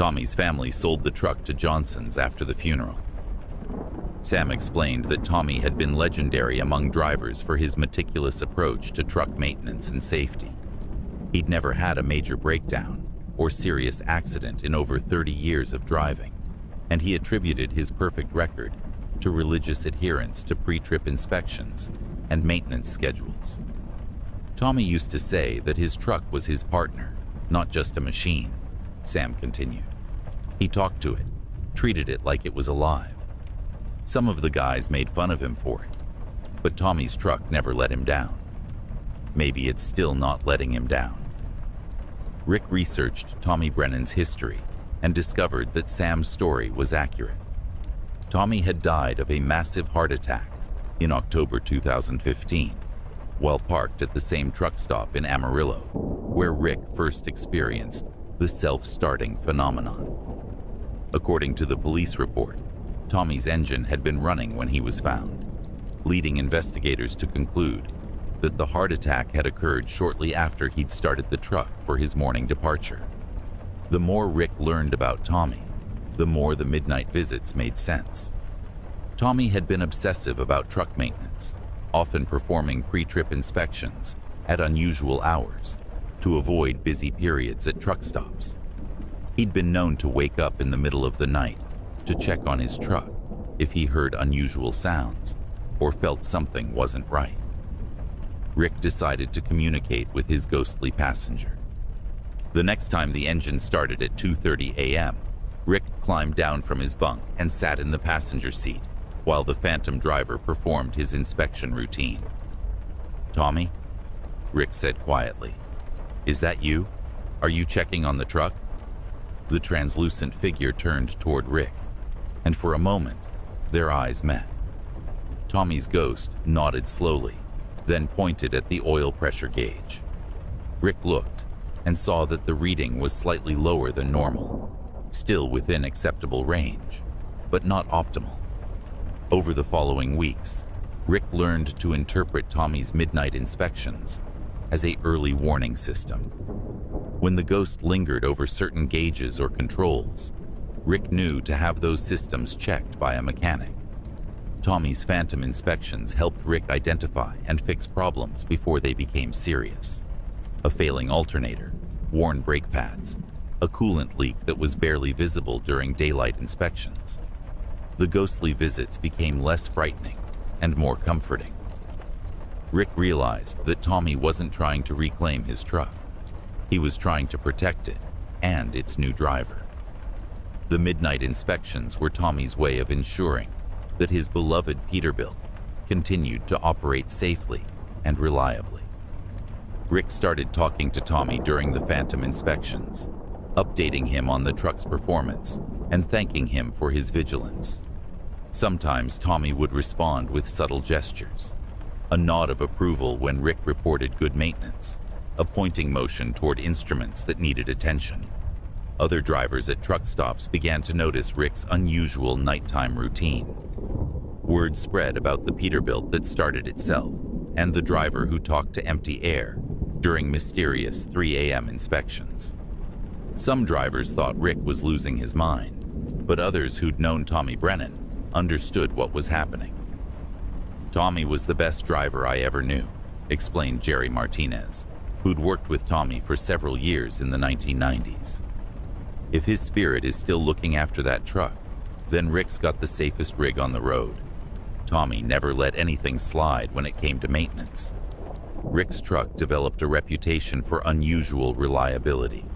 Tommy's family sold the truck to Johnson's after the funeral. Sam explained that Tommy had been legendary among drivers for his meticulous approach to truck maintenance and safety. He'd never had a major breakdown or serious accident in over 30 years of driving, and he attributed his perfect record to religious adherence to pre-trip inspections and maintenance schedules. Tommy used to say that his truck was his partner, not just a machine, Sam continued. He talked to it, treated it like it was alive. Some of the guys made fun of him for it, but Tommy's truck never let him down. Maybe it's still not letting him down. Rick researched Tommy Brennan's history and discovered that Sam's story was accurate. Tommy had died of a massive heart attack in October 2015, while parked at the same truck stop in Amarillo, where Rick first experienced the self-starting phenomenon. According to the police report, Tommy's engine had been running when he was found, leading investigators to conclude that the heart attack had occurred shortly after he'd started the truck for his morning departure. The more Rick learned about Tommy, the more the midnight visits made sense. Tommy had been obsessive about truck maintenance, often performing pre-trip inspections at unusual hours to avoid busy periods at truck stops. He'd been known to wake up in the middle of the night to check on his truck if he heard unusual sounds or felt something wasn't right. Rick decided to communicate with his ghostly passenger. The next time the engine started at 2:30 a.m., Rick climbed down from his bunk and sat in the passenger seat while the phantom driver performed his inspection routine. "Tommy?" Rick said quietly. "Is that you? Are you checking on the truck?" The translucent figure turned toward Rick, and for a moment, their eyes met. Tommy's ghost nodded slowly, then pointed at the oil pressure gauge. Rick looked and saw that the reading was slightly lower than normal, still within acceptable range, but not optimal. Over the following weeks, Rick learned to interpret Tommy's midnight inspections as an early warning system. When the ghost lingered over certain gauges or controls, Rick knew to have those systems checked by a mechanic. Tommy's phantom inspections helped Rick identify and fix problems before they became serious. A failing alternator, worn brake pads, a coolant leak that was barely visible during daylight inspections. The ghostly visits became less frightening and more comforting. Rick realized that Tommy wasn't trying to reclaim his truck. He was trying to protect it and its new driver. The midnight inspections were Tommy's way of ensuring that his beloved Peterbilt continued to operate safely and reliably. Rick started talking to Tommy during the phantom inspections, updating him on the truck's performance and thanking him for his vigilance. Sometimes Tommy would respond with subtle gestures, a nod of approval when Rick reported good maintenance, a pointing motion toward instruments that needed attention. Other drivers at truck stops began to notice Rick's unusual nighttime routine. Word spread about the Peterbilt that started itself and the driver who talked to empty air during mysterious 3 a.m. inspections. Some drivers thought Rick was losing his mind, but others who'd known Tommy Brennan understood what was happening. "Tommy was the best driver I ever knew," explained Jerry Martinez, who'd worked with Tommy for several years in the 1990s. "If his spirit is still looking after that truck, then Rick's got the safest rig on the road. Tommy never let anything slide when it came to maintenance." Rick's truck developed a reputation for unusual reliability.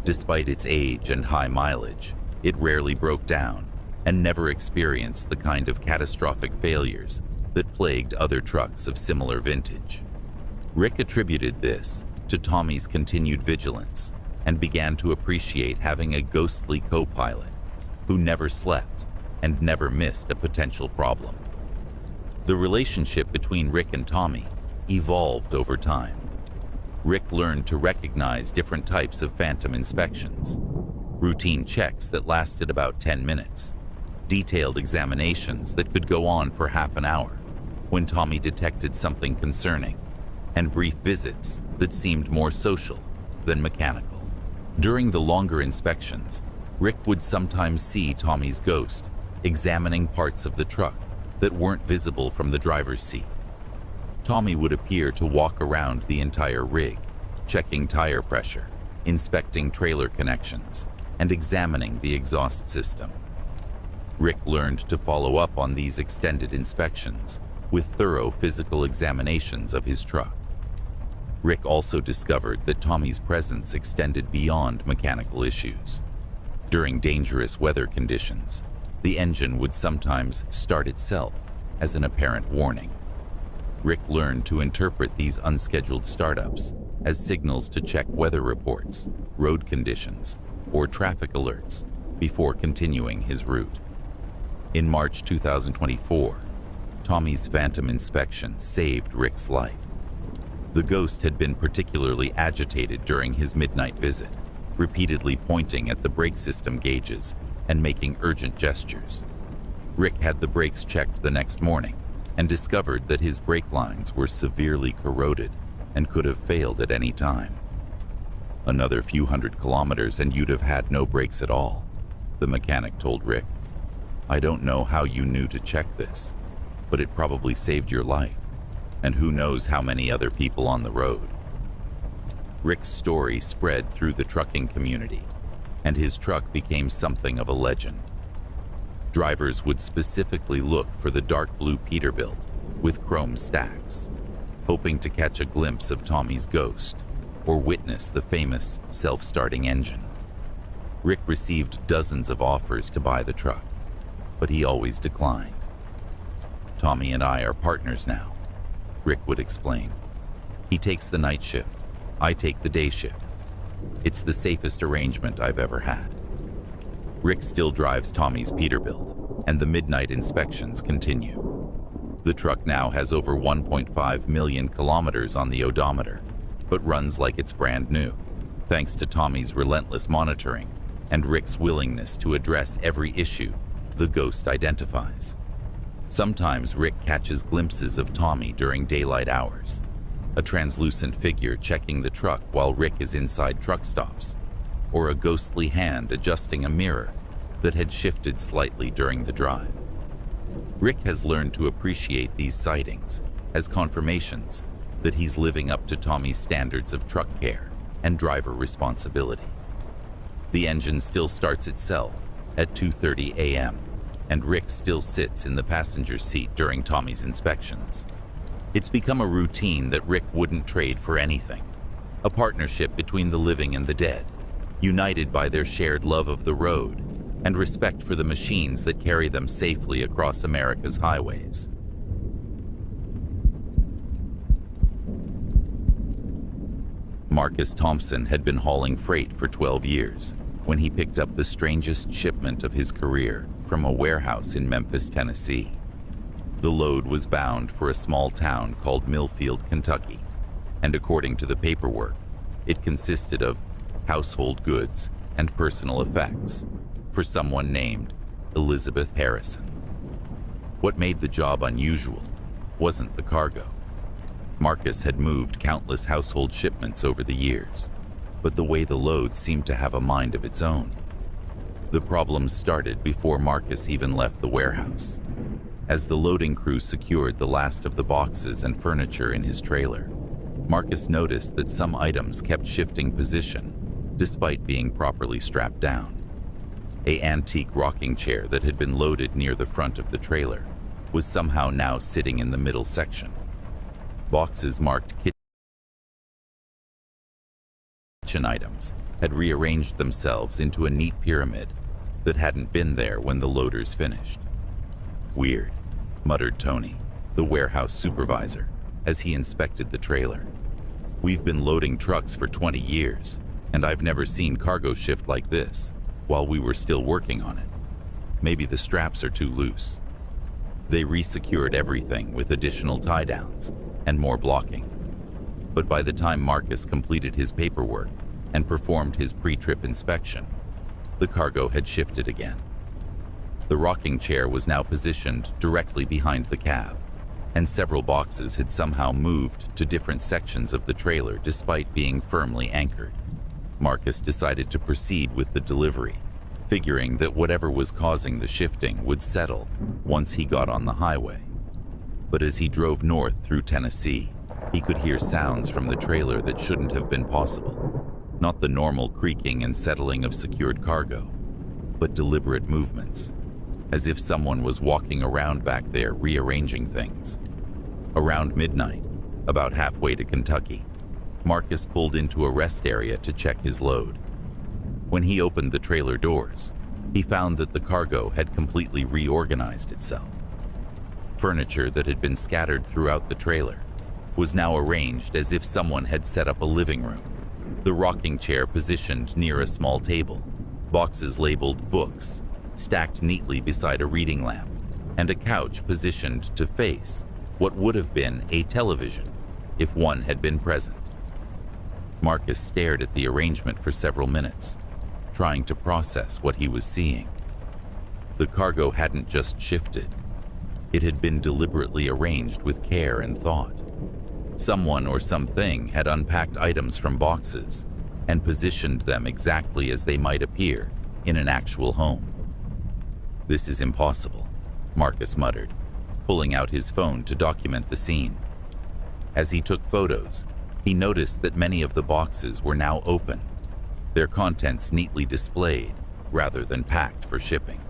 Despite its age and high mileage, it rarely broke down and never experienced the kind of catastrophic failures that plagued other trucks of similar vintage. Rick attributed this to Tommy's continued vigilance and began to appreciate having a ghostly co-pilot who never slept and never missed a potential problem. The relationship between Rick and Tommy evolved over time. Rick learned to recognize different types of phantom inspections, routine checks that lasted about 10 minutes, detailed examinations that could go on for half an hour when Tommy detected something concerning, and brief visits that seemed more social than mechanical. During the longer inspections, Rick would sometimes see Tommy's ghost examining parts of the truck that weren't visible from the driver's seat. Tommy would appear to walk around the entire rig, checking tire pressure, inspecting trailer connections, and examining the exhaust system. Rick learned to follow up on these extended inspections with thorough physical examinations of his truck. Rick also discovered that Tommy's presence extended beyond mechanical issues. During dangerous weather conditions, the engine would sometimes start itself as an apparent warning. Rick learned to interpret these unscheduled startups as signals to check weather reports, road conditions, or traffic alerts before continuing his route. In March 2024, Tommy's phantom inspection saved Rick's life. The ghost had been particularly agitated during his midnight visit, repeatedly pointing at the brake system gauges and making urgent gestures. Rick had the brakes checked the next morning and discovered that his brake lines were severely corroded and could have failed at any time. "Another few hundred kilometers and you'd have had no brakes at all," the mechanic told Rick. "I don't know how you knew to check this, but it probably saved your life, and who knows how many other people on the road." Rick's story spread through the trucking community, and his truck became something of a legend. Drivers would specifically look for the dark blue Peterbilt with chrome stacks, hoping to catch a glimpse of Tommy's ghost or witness the famous self-starting engine. Rick received dozens of offers to buy the truck, but he always declined. "Tommy and I are partners now," Rick would explain. "He takes the night shift, I take the day shift. It's the safest arrangement I've ever had." Rick still drives Tommy's Peterbilt, and the midnight inspections continue. The truck now has over 1.5 million kilometers on the odometer, but runs like it's brand new, thanks to Tommy's relentless monitoring and Rick's willingness to address every issue the ghost identifies. Sometimes Rick catches glimpses of Tommy during daylight hours, a translucent figure checking the truck while Rick is inside truck stops, or a ghostly hand adjusting a mirror that had shifted slightly during the drive. Rick has learned to appreciate these sightings as confirmations that he's living up to Tommy's standards of truck care and driver responsibility. The engine still starts itself at 2:30 a.m., and Rick still sits in the passenger seat during Tommy's inspections. It's become a routine that Rick wouldn't trade for anything, a partnership between the living and the dead, united by their shared love of the road and respect for the machines that carry them safely across America's highways. Marcus Thompson had been hauling freight for 12 years when he picked up the strangest shipment of his career from a warehouse in Memphis, Tennessee. The load was bound for a small town called Millfield, Kentucky, and according to the paperwork, it consisted of household goods and personal effects for someone named Elizabeth Harrison. What made the job unusual wasn't the cargo. Marcus had moved countless household shipments over the years, but the way the load seemed to have a mind of its own. The problems started before Marcus even left the warehouse. As the loading crew secured the last of the boxes and furniture in his trailer, Marcus noticed that some items kept shifting position despite being properly strapped down. An antique rocking chair that had been loaded near the front of the trailer was somehow now sitting in the middle section. Boxes marked kitchen items had rearranged themselves into a neat pyramid that hadn't been there when the loaders finished. "Weird," muttered Tony, the warehouse supervisor, as he inspected the trailer. "We've been loading trucks for 20 years, and I've never seen cargo shift like this while we were still working on it. Maybe the straps are too loose." They resecured everything with additional tie-downs and more blocking. But by the time Marcus completed his paperwork and performed his pre-trip inspection, the cargo had shifted again. The rocking chair was now positioned directly behind the cab, and several boxes had somehow moved to different sections of the trailer despite being firmly anchored. Marcus decided to proceed with the delivery, figuring that whatever was causing the shifting would settle once he got on the highway. But as he drove north through Tennessee, he could hear sounds from the trailer that shouldn't have been possible. Not the normal creaking and settling of secured cargo, but deliberate movements, as if someone was walking around back there rearranging things. Around midnight, about halfway to Kentucky, Marcus pulled into a rest area to check his load. When he opened the trailer doors, he found that the cargo had completely reorganized itself. Furniture that had been scattered throughout the trailer was now arranged as if someone had set up a living room. The rocking chair positioned near a small table, boxes labeled books stacked neatly beside a reading lamp, and a couch positioned to face what would have been a television if one had been present. Marcus stared at the arrangement for several minutes, trying to process what he was seeing. The cargo hadn't just shifted. It had been deliberately arranged with care and thought. Someone or something had unpacked items from boxes and positioned them exactly as they might appear in an actual home. "This is impossible," Marcus muttered, pulling out his phone to document the scene. As he took photos, he noticed that many of the boxes were now open, their contents neatly displayed rather than packed for shipping.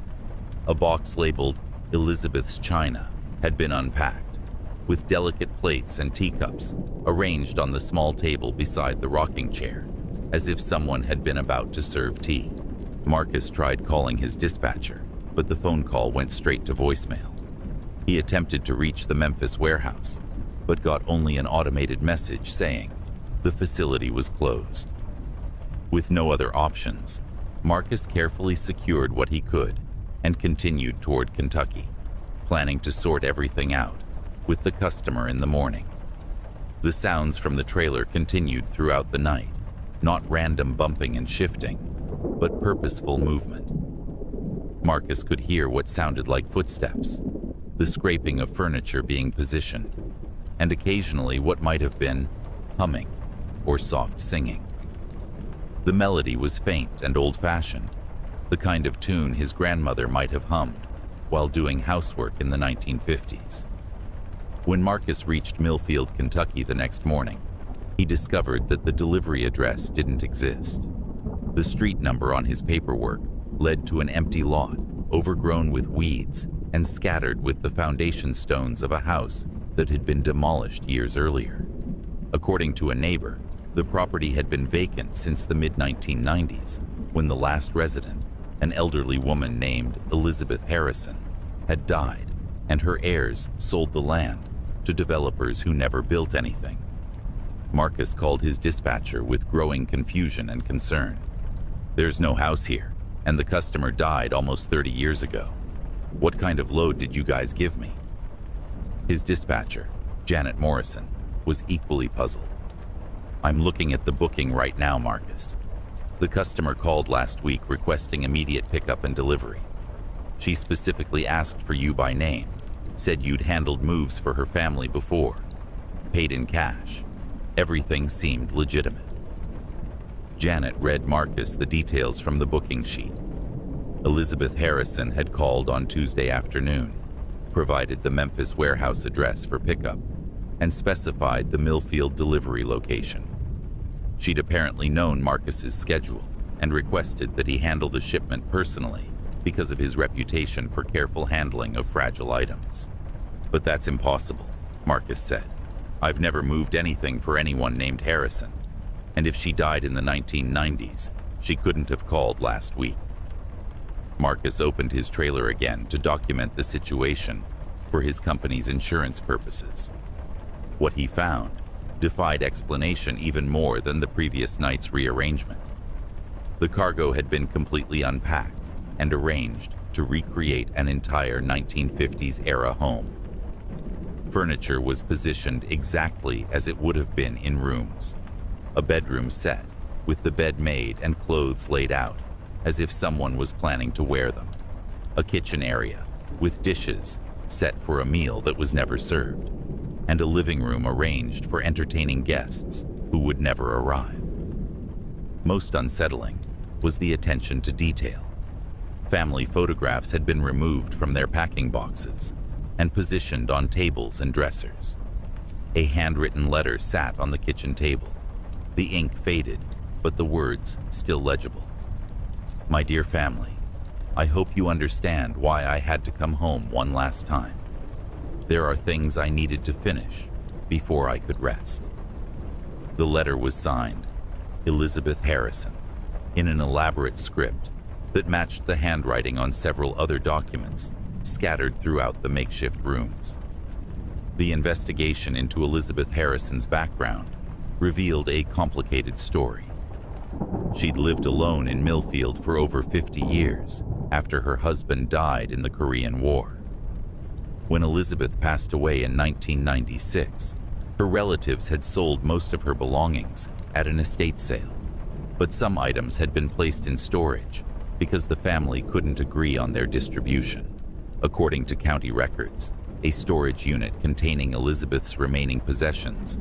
A box labeled Elizabeth's China had been unpacked, with delicate plates and teacups arranged on the small table beside the rocking chair, as if someone had been about to serve tea. Marcus tried calling his dispatcher, but the phone call went straight to voicemail. He attempted to reach the Memphis warehouse, but got only an automated message saying the facility was closed. With no other options, Marcus carefully secured what he could and continued toward Kentucky, planning to sort everything out with the customer in the morning. The sounds from the trailer continued throughout the night, not random bumping and shifting, but purposeful movement. Marcus could hear what sounded like footsteps, the scraping of furniture being positioned, and occasionally what might have been humming or soft singing. The melody was faint and old-fashioned, the kind of tune his grandmother might have hummed while doing housework in the 1950s. When Marcus reached Millfield, Kentucky the next morning, he discovered that the delivery address didn't exist. The street number on his paperwork led to an empty lot, overgrown with weeds and scattered with the foundation stones of a house that had been demolished years earlier. According to a neighbor, the property had been vacant since the mid-1990s, when the last resident, an elderly woman named Elizabeth Harrison, had died, and her heirs sold the land to developers who never built anything. Marcus called his dispatcher with growing confusion and concern. "There's no house here, and the customer died almost 30 years ago. What kind of load did you guys give me?" His dispatcher, Janet Morrison, was equally puzzled. "I'm looking at the booking right now, Marcus. The customer called last week requesting immediate pickup and delivery. She specifically asked for you by name, said you'd handled moves for her family before, paid in cash. Everything seemed legitimate." Janet read Marcus the details from the booking sheet. Elizabeth Harrison had called on Tuesday afternoon, provided the Memphis warehouse address for pickup, and specified the Millfield delivery location. She'd apparently known Marcus's schedule and requested that he handle the shipment personally because of his reputation for careful handling of fragile items. "But that's impossible," Marcus said. "I've never moved anything for anyone named Harrison, and if she died in the 1990s, she couldn't have called last week." Marcus opened his trailer again to document the situation for his company's insurance purposes. What he found defied explanation even more than the previous night's rearrangement. The cargo had been completely unpacked and arranged to recreate an entire 1950s-era home. Furniture was positioned exactly as it would have been in rooms. A bedroom set, with the bed made and clothes laid out, as if someone was planning to wear them. A kitchen area, with dishes set for a meal that was never served, and a living room arranged for entertaining guests who would never arrive. Most unsettling was the attention to detail. Family photographs had been removed from their packing boxes and positioned on tables and dressers. A handwritten letter sat on the kitchen table. The ink faded, but the words still legible. My dear family, I hope you understand why I had to come home one last time. There are things I needed to finish before I could rest. The letter was signed, Elizabeth Harrison, in an elaborate script that matched the handwriting on several other documents scattered throughout the makeshift rooms. The investigation into Elizabeth Harrison's background revealed a complicated story. She'd lived alone in Millfield for over 50 years after her husband died in the Korean War. When Elizabeth passed away in 1996, her relatives had sold most of her belongings at an estate sale, but some items had been placed in storage because the family couldn't agree on their distribution. According to county records, a storage unit containing Elizabeth's remaining possessions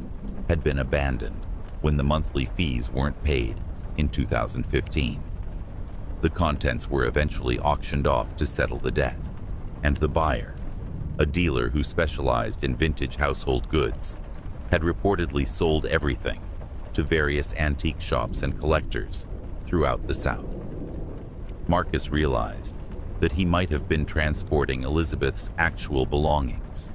had been abandoned when the monthly fees weren't paid in 2015. The contents were eventually auctioned off to settle the debt, and the buyer, a dealer who specialized in vintage household goods, had reportedly sold everything to various antique shops and collectors throughout the South. Marcus realized that he might have been transporting Elizabeth's actual belongings,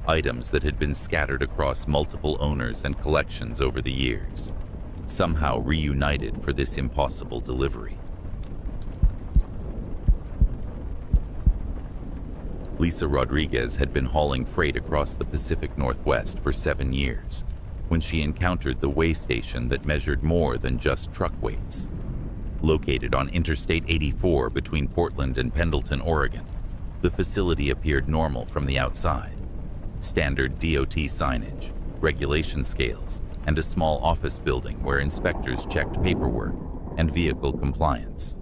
items that had been scattered across multiple owners and collections over the years, somehow reunited for this impossible delivery. Lisa Rodriguez had been hauling freight across the Pacific Northwest for 7 years when she encountered the weigh station that measured more than just truck weights. Located on Interstate 84 between Portland and Pendleton, Oregon, the facility appeared normal from the outside. Standard DOT signage, regulation scales, and a small office building where inspectors checked paperwork and vehicle compliance.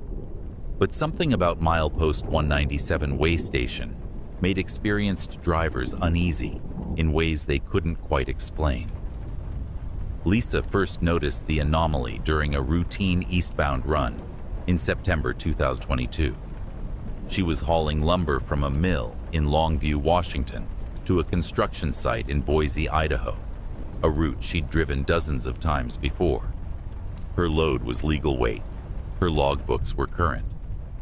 But something about milepost 197 weigh station made experienced drivers uneasy in ways they couldn't quite explain. Lisa first noticed the anomaly during a routine eastbound run in September 2022. She was hauling lumber from a mill in Longview, Washington, to a construction site in Boise, Idaho, a route she'd driven dozens of times before. Her load was legal weight, her logbooks were current,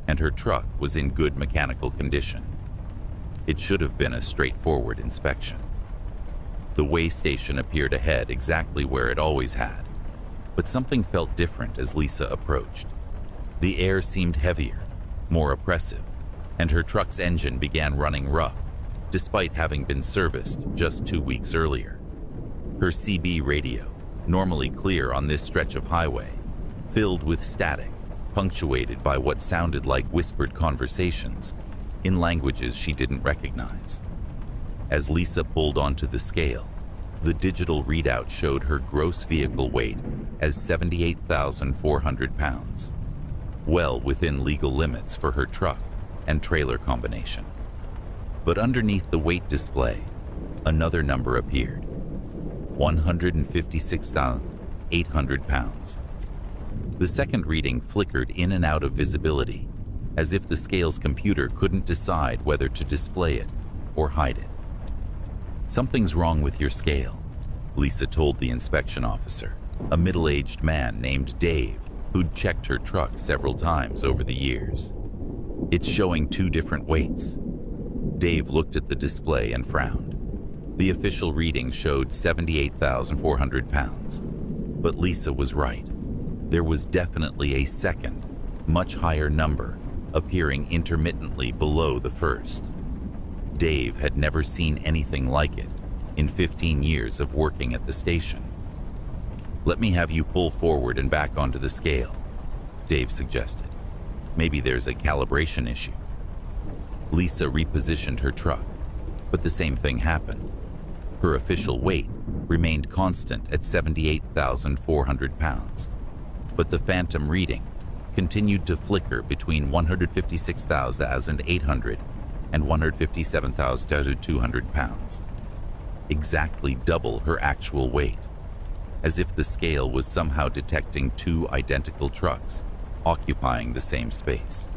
and her truck was in good mechanical condition. It should have been a straightforward inspection. The weigh station appeared ahead exactly where it always had, but something felt different as Lisa approached. The air seemed heavier, more oppressive, and her truck's engine began running rough, despite having been serviced just 2 weeks earlier. Her CB radio, normally clear on this stretch of highway, filled with static, punctuated by what sounded like whispered conversations in languages she didn't recognize. As Lisa pulled onto the scale, the digital readout showed her gross vehicle weight as 78,400 pounds, well within legal limits for her truck and trailer combination. But underneath the weight display, another number appeared, 156,800 pounds. The second reading flickered in and out of visibility, as if the scale's computer couldn't decide whether to display it or hide it. "Something's wrong with your scale," Lisa told the inspection officer, a middle-aged man named Dave who'd checked her truck several times over the years. "It's showing 2 different weights." Dave looked at the display and frowned. The official reading showed 78,400 pounds, but Lisa was right. There was definitely a second, much higher number appearing intermittently below the first. Dave had never seen anything like it in 15 years of working at the station. "Let me have you pull forward and back onto the scale," Dave suggested. "Maybe there's a calibration issue." Lisa repositioned her truck, but the same thing happened. Her official weight remained constant at 78,400 pounds, but the phantom reading continued to flicker between 156,800 and 157,200 pounds, exactly double her actual weight, as if the scale was somehow detecting 2 identical trucks occupying the same space.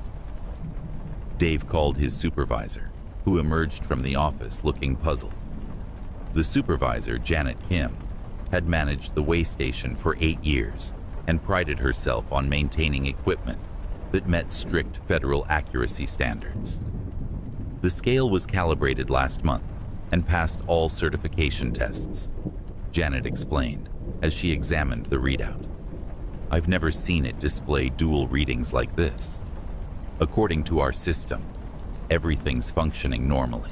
Dave called his supervisor, who emerged from the office looking puzzled. The supervisor, Janet Kim, had managed the weigh station for 8 years and prided herself on maintaining equipment that met strict federal accuracy standards. The scale was calibrated last month and passed all certification tests, Janet explained as she examined the readout. I've never seen it display dual readings like this. According to our system, everything's functioning normally,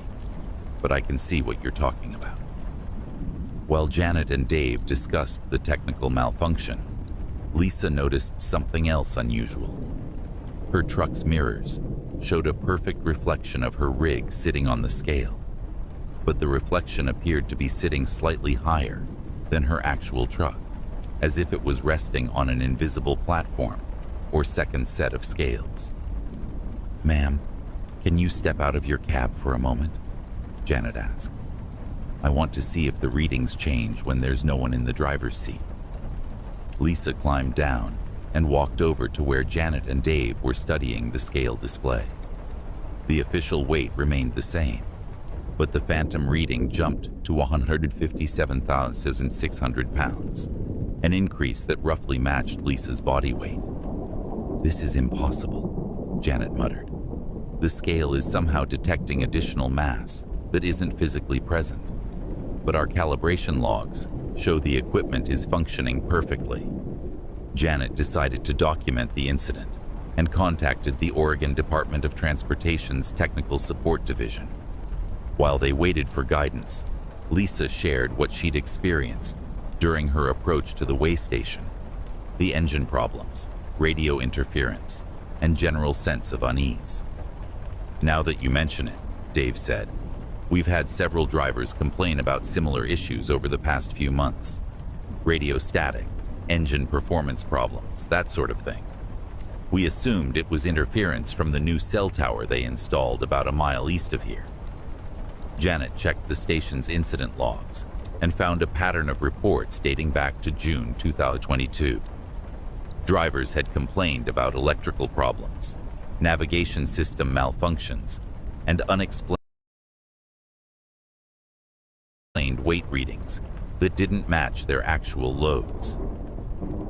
but I can see what you're talking about. While Janet and Dave discussed the technical malfunction, Lisa noticed something else unusual. Her truck's mirrors showed a perfect reflection of her rig sitting on the scale, but the reflection appeared to be sitting slightly higher than her actual truck, as if it was resting on an invisible platform or second set of scales. "Ma'am, can you step out of your cab for a moment?" Janet asked. "I want to see if the readings change when there's no one in the driver's seat." Lisa climbed down and walked over to where Janet and Dave were studying the scale display. The official weight remained the same, but the phantom reading jumped to 157,600 pounds, an increase that roughly matched Lisa's body weight. "This is impossible," Janet muttered. "The scale is somehow detecting additional mass that isn't physically present, but our calibration logs show the equipment is functioning perfectly." Janet decided to document the incident and contacted the Oregon Department of Transportation's Technical Support Division. While they waited for guidance, Lisa shared what she'd experienced during her approach to the weigh station: the engine problems, radio interference, and general sense of unease. "Now that you mention it," Dave said, "we've had several drivers complain about similar issues over the past few months. Radio static, engine performance problems, that sort of thing. We assumed it was interference from the new cell tower they installed about a mile east of here." Janet checked the station's incident logs and found a pattern of reports dating back to June 2022. Drivers had complained about electrical problems, navigation system malfunctions, and unexplained weight readings that didn't match their actual loads.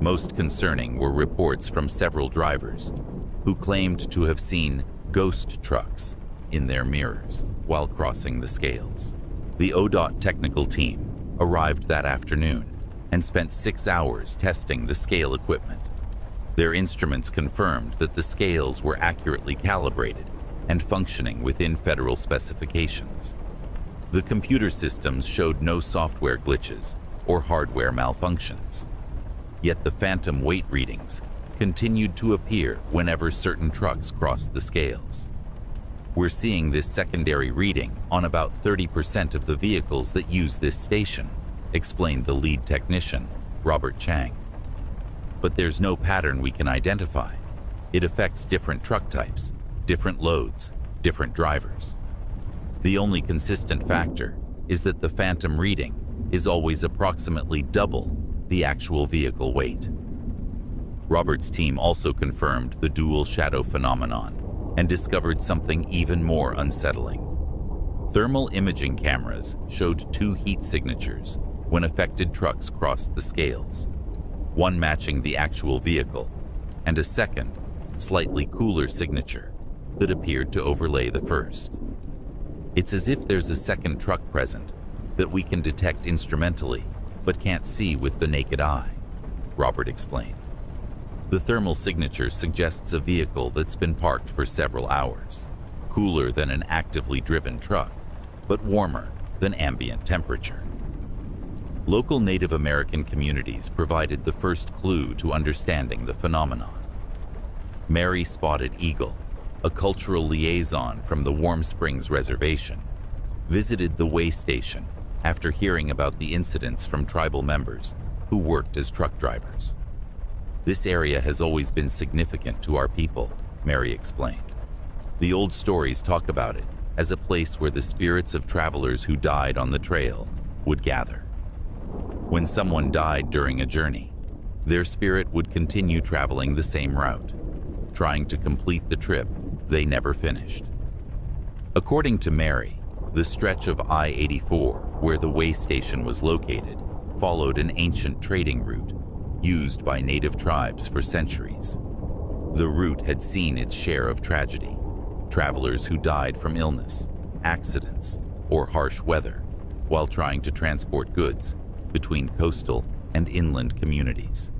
Most concerning were reports from several drivers who claimed to have seen ghost trucks in their mirrors while crossing the scales. The ODOT technical team arrived that afternoon and spent 6 hours testing the scale equipment. Their instruments confirmed that the scales were accurately calibrated and functioning within federal specifications. The computer systems showed no software glitches or hardware malfunctions. Yet the phantom weight readings continued to appear whenever certain trucks crossed the scales. "We're seeing this secondary reading on about 30% of the vehicles that use this station," explained the lead technician, Robert Chang. "But there's no pattern we can identify. It affects different truck types, different loads, different drivers. The only consistent factor is that the phantom reading is always approximately double the actual vehicle weight." Robert's team also confirmed the dual shadow phenomenon and discovered something even more unsettling. Thermal imaging cameras showed 2 heat signatures when affected trucks crossed the scales, one matching the actual vehicle, and a second, slightly cooler signature that appeared to overlay the first. "It's as if there's a second truck present that we can detect instrumentally but can't see with the naked eye," Robert explained. "The thermal signature suggests a vehicle that's been parked for several hours, cooler than an actively driven truck, but warmer than ambient temperature." Local Native American communities provided the first clue to understanding the phenomenon. Mary Spotted Eagle, a cultural liaison from the Warm Springs Reservation, visited the weigh station after hearing about the incidents from tribal members who worked as truck drivers. "This area has always been significant to our people," Mary explained. "The old stories talk about it as a place where the spirits of travelers who died on the trail would gather. When someone died during a journey, their spirit would continue traveling the same route, trying to complete the trip They never finished. According to Mary, the stretch of I-84, where the way station was located, followed an ancient trading route used by native tribes for centuries. The route had seen its share of tragedy, travelers who died from illness, accidents, or harsh weather while trying to transport goods between coastal and inland communities.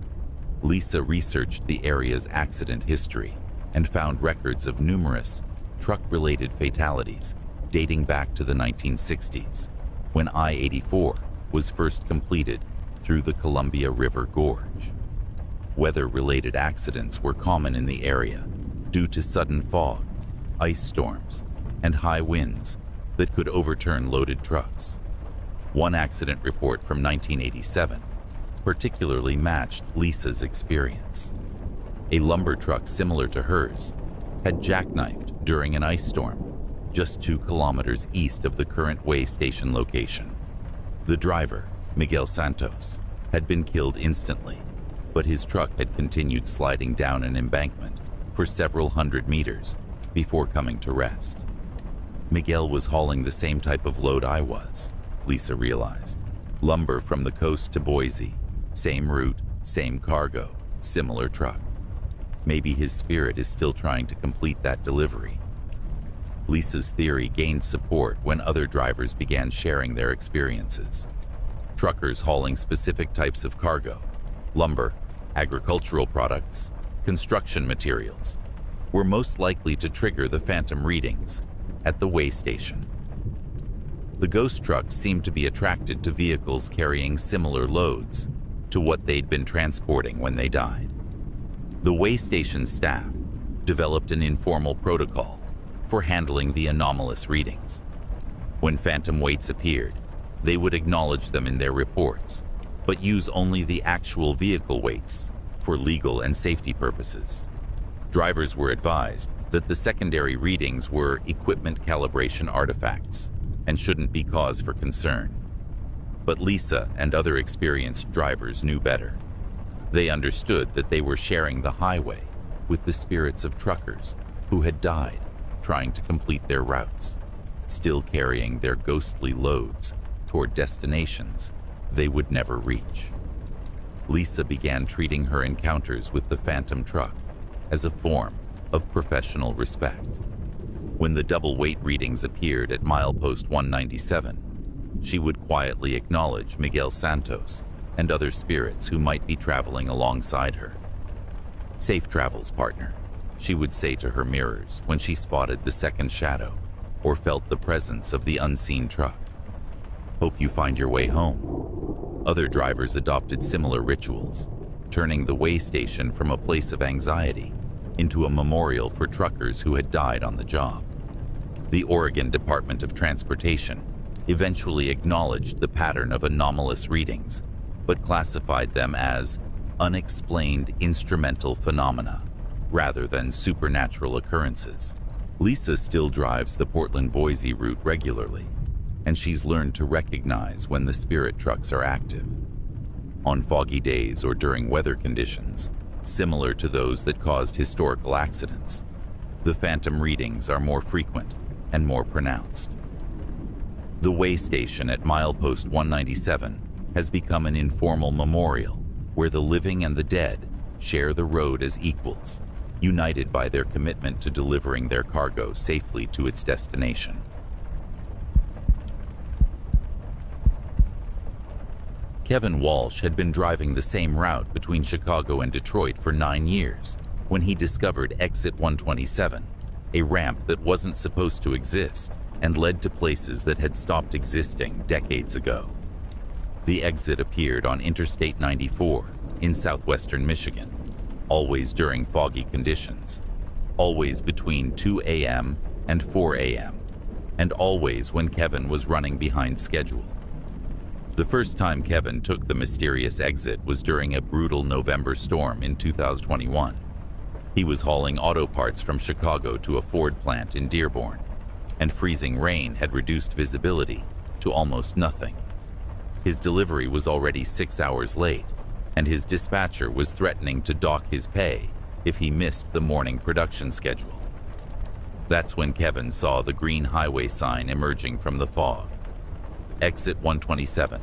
Lisa researched the area's accident history and found records of numerous truck-related fatalities dating back to the 1960s, when I-84 was first completed through the Columbia River Gorge. Weather-related accidents were common in the area due to sudden fog, ice storms, and high winds that could overturn loaded trucks. One accident report from 1987 particularly matched Lisa's experience. A lumber truck similar to hers had jackknifed during an ice storm just 2 kilometers east of the current way station location. The driver, Miguel Santos, had been killed instantly, but his truck had continued sliding down an embankment for several hundred meters before coming to rest. Miguel was hauling the same type of load I was, Lisa realized. Lumber from the coast to Boise, same route, same cargo, similar truck. Maybe his spirit is still trying to complete that delivery. Lisa's theory gained support when other drivers began sharing their experiences. Truckers hauling specific types of cargo, lumber, agricultural products, construction materials, were most likely to trigger the phantom readings at the way station. The ghost trucks seemed to be attracted to vehicles carrying similar loads to what they'd been transporting when they died. The way station staff developed an informal protocol for handling the anomalous readings. When phantom weights appeared, they would acknowledge them in their reports, but use only the actual vehicle weights for legal and safety purposes. Drivers were advised that the secondary readings were equipment calibration artifacts and shouldn't be cause for concern. But Lisa and other experienced drivers knew better. They understood that they were sharing the highway with the spirits of truckers who had died trying to complete their routes, still carrying their ghostly loads toward destinations they would never reach. Lisa began treating her encounters with the phantom truck as a form of professional respect. When the double weight readings appeared at milepost 197, she would quietly acknowledge Miguel Santos and other spirits who might be traveling alongside her. "Safe travels, partner," she would say to her mirrors when she spotted the second shadow or felt the presence of the unseen truck. "Hope you find your way home." Other drivers adopted similar rituals, turning the way station from a place of anxiety into a memorial for truckers who had died on the job. The Oregon Department of Transportation eventually acknowledged the pattern of anomalous readings, but classified them as unexplained instrumental phenomena rather than supernatural occurrences. Lisa still drives the Portland-Boise route regularly, and she's learned to recognize when the spirit trucks are active. On foggy days or during weather conditions, similar to those that caused historical accidents, the phantom readings are more frequent and more pronounced. The way station at milepost 197 has become an informal memorial where the living and the dead share the road as equals, united by their commitment to delivering their cargo safely to its destination. Kevin Walsh had been driving the same route between Chicago and Detroit for 9 years when he discovered Exit 127, a ramp that wasn't supposed to exist and led to places that had stopped existing decades ago. The exit appeared on Interstate 94 in southwestern Michigan, always during foggy conditions, always between 2 a.m. and 4 a.m., and always when Kevin was running behind schedule. The first time Kevin took the mysterious exit was during a brutal November storm in 2021. He was hauling auto parts from Chicago to a Ford plant in Dearborn, and freezing rain had reduced visibility to almost nothing. His delivery was already 6 hours late, and his dispatcher was threatening to dock his pay if he missed the morning production schedule. That's when Kevin saw the green highway sign emerging from the fog. Exit 127,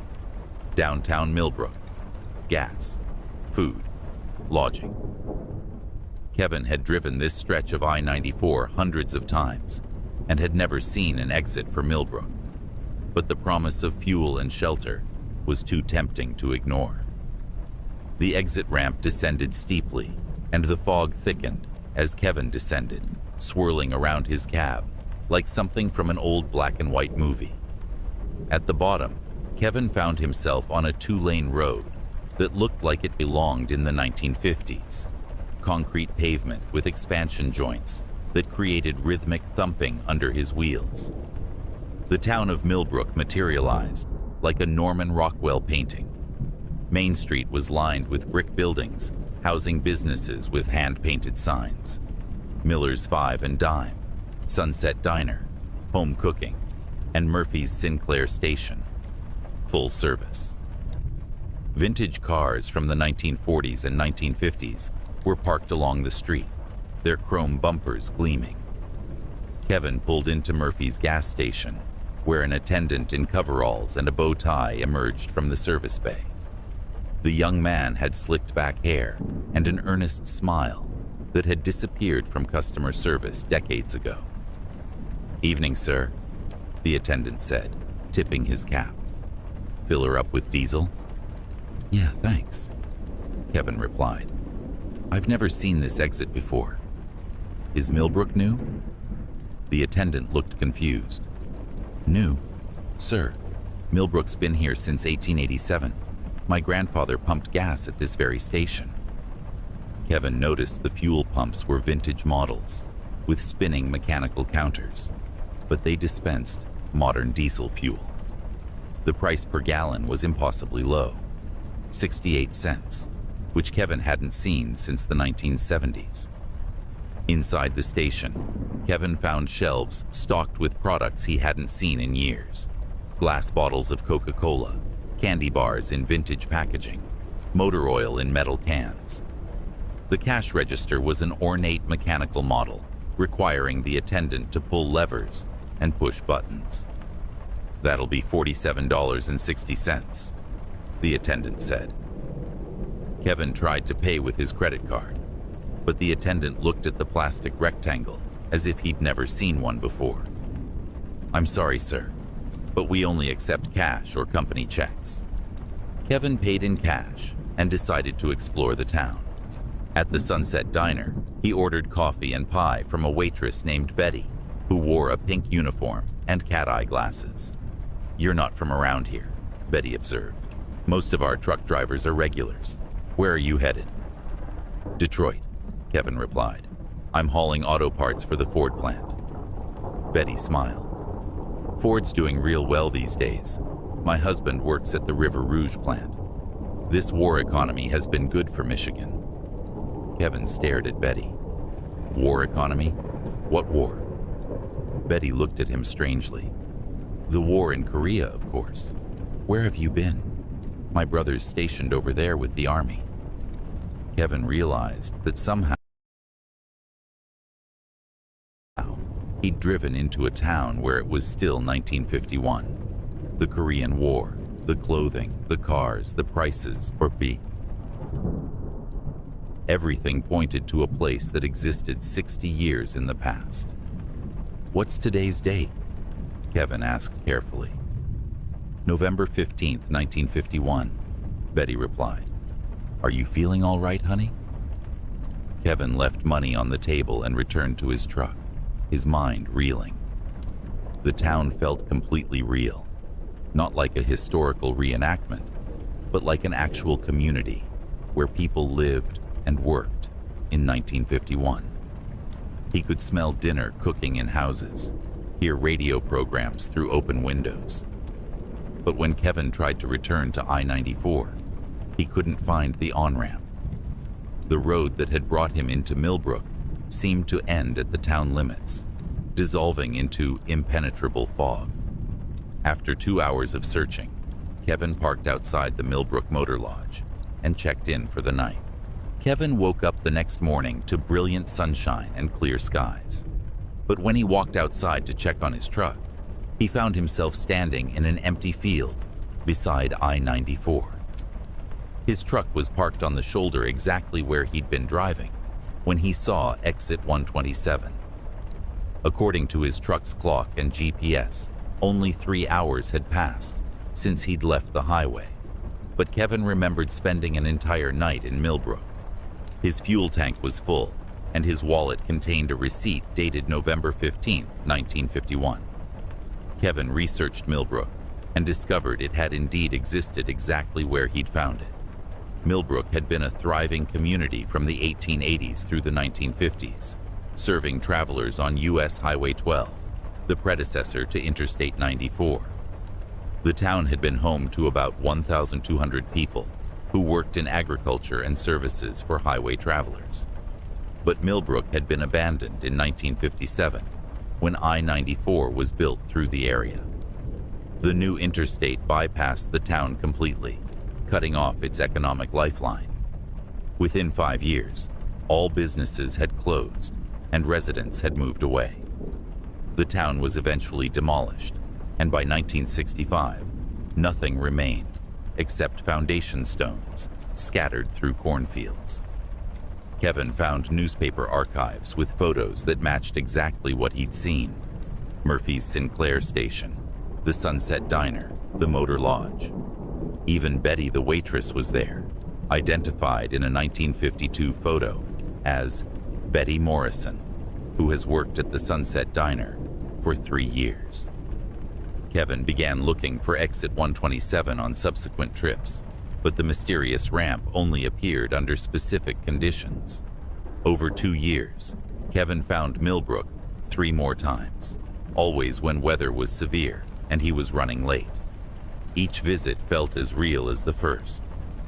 downtown Millbrook. Gas, food, lodging. Kevin had driven this stretch of I-94 hundreds of times and had never seen an exit for Millbrook. But the promise of fuel and shelter was too tempting to ignore. The exit ramp descended steeply, and the fog thickened as Kevin descended, swirling around his cab like something from an old black and white movie. At the bottom, Kevin found himself on a two-lane road that looked like it belonged in the 1950s. Concrete pavement with expansion joints that created rhythmic thumping under his wheels. The town of Millbrook materialized like a Norman Rockwell painting. Main Street was lined with brick buildings housing businesses with hand-painted signs. Miller's Five and Dime, Sunset Diner, Home Cooking, and Murphy's Sinclair Station. Full service. Vintage cars from the 1940s and 1950s were parked along the street, their chrome bumpers gleaming. Kevin pulled into Murphy's gas station, where an attendant in coveralls and a bow tie emerged from the service bay. The young man had slicked back hair and an earnest smile that had disappeared from customer service decades ago. "Evening, sir," the attendant said, tipping his cap. "Fill her up with diesel?" "Yeah, thanks," Kevin replied. "I've never seen this exit before. Is Millbrook new?" The attendant looked confused. "New? Sir, Millbrook's been here since 1887. My grandfather pumped gas at this very station." Kevin noticed the fuel pumps were vintage models with spinning mechanical counters, but they dispensed modern diesel fuel. The price per gallon was impossibly low, 68 cents, which Kevin hadn't seen since the 1970s. Inside the station, Kevin found shelves stocked with products he hadn't seen in years. Glass bottles of Coca-Cola, candy bars in vintage packaging, motor oil in metal cans. The cash register was an ornate mechanical model, requiring the attendant to pull levers and push buttons. "That'll be $47.60, the attendant said. Kevin tried to pay with his credit card, but the attendant looked at the plastic rectangle as if he'd never seen one before. "I'm sorry, sir, but we only accept cash or company checks." Kevin paid in cash and decided to explore the town. At the Sunset Diner, he ordered coffee and pie from a waitress named Betty, who wore a pink uniform and cat-eye glasses. "You're not from around here," Betty observed. "Most of our truck drivers are regulars. Where are you headed?" "Detroit," Kevin replied. "I'm hauling auto parts for the Ford plant." Betty smiled. "Ford's doing real well these days. My husband works at the River Rouge plant. This war economy has been good for Michigan." Kevin stared at Betty. "War economy? What war?" Betty looked at him strangely. "The war in Korea, of course. Where have you been?" "My brother's stationed over there with the army." Kevin realized that somehow he'd driven into a town where it was still 1951. The Korean War, the clothing, the cars, the prices, everything pointed to a place that existed 60 years in the past. "What's today's date?" Kevin asked carefully. "November 15th, 1951, Betty replied. "Are you feeling all right, honey?" Kevin left money on the table and returned to his truck, his mind reeling. The town felt completely real, not like a historical reenactment, but like an actual community where people lived and worked in 1951. He could smell dinner cooking in houses, hear radio programs through open windows. But when Kevin tried to return to I-94, he couldn't find the on-ramp. The road that had brought him into Millbrook seemed to end at the town limits, dissolving into impenetrable fog. After 2 hours of searching, Kevin parked outside the Millbrook Motor Lodge and checked in for the night. Kevin woke up the next morning to brilliant sunshine and clear skies. But when he walked outside to check on his truck, he found himself standing in an empty field beside I-94. His truck was parked on the shoulder exactly where he'd been driving when he saw exit 127. According to his truck's clock and GPS, only 3 hours had passed since he'd left the highway. But Kevin remembered spending an entire night in Millbrook. His fuel tank was full, and his wallet contained a receipt dated November 15, 1951. Kevin researched Millbrook and discovered it had indeed existed exactly where he'd found it. Millbrook had been a thriving community from the 1880s through the 1950s, serving travelers on U.S. Highway 12, the predecessor to Interstate 94. The town had been home to about 1,200 people who worked in agriculture and services for highway travelers. But Millbrook had been abandoned in 1957 when I-94 was built through the area. The new interstate bypassed the town completely, cutting off its economic lifeline. Within 5 years, all businesses had closed and residents had moved away. The town was eventually demolished, and by 1965, nothing remained except foundation stones scattered through cornfields. Kevin found newspaper archives with photos that matched exactly what he'd seen: Murphy's Sinclair Station, the Sunset Diner, the Motor Lodge. Even Betty the waitress was there, identified in a 1952 photo as Betty Morrison, who has worked at the Sunset Diner for 3 years. Kevin began looking for exit 127 on subsequent trips, but the mysterious ramp only appeared under specific conditions. Over 2 years, Kevin found Millbrook 3 more times, always when weather was severe and he was running late. Each visit felt as real as the first.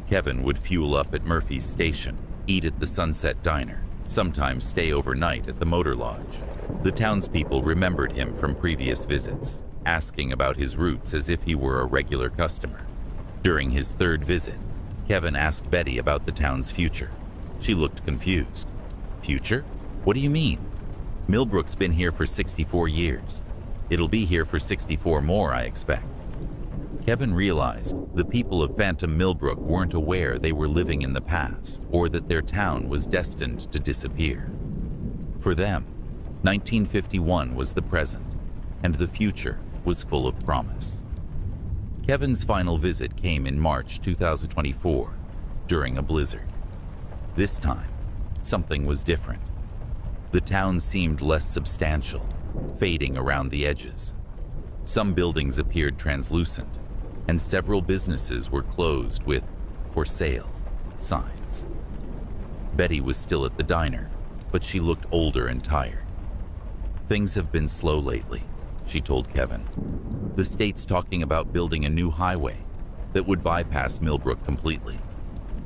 Kevin would fuel up at Murphy's Station, eat at the Sunset Diner, sometimes stay overnight at the Motor Lodge. The townspeople remembered him from previous visits, asking about his routes as if he were a regular customer. During his 3rd visit, Kevin asked Betty about the town's future. She looked confused. Future? What do you mean? Millbrook's been here for 64 years. It'll be here for 64 more, I expect. Kevin realized the people of Phantom Millbrook weren't aware they were living in the past or that their town was destined to disappear. For them, 1951 was the present, and the future was full of promise. Kevin's final visit came in March 2024, during a blizzard. This time, something was different. The town seemed less substantial, fading around the edges. Some buildings appeared translucent, and several businesses were closed with "For Sale" signs. Betty was still at the diner, but she looked older and tired. "Things have been slow lately," she told Kevin. "The state's talking about building a new highway that would bypass Millbrook completely.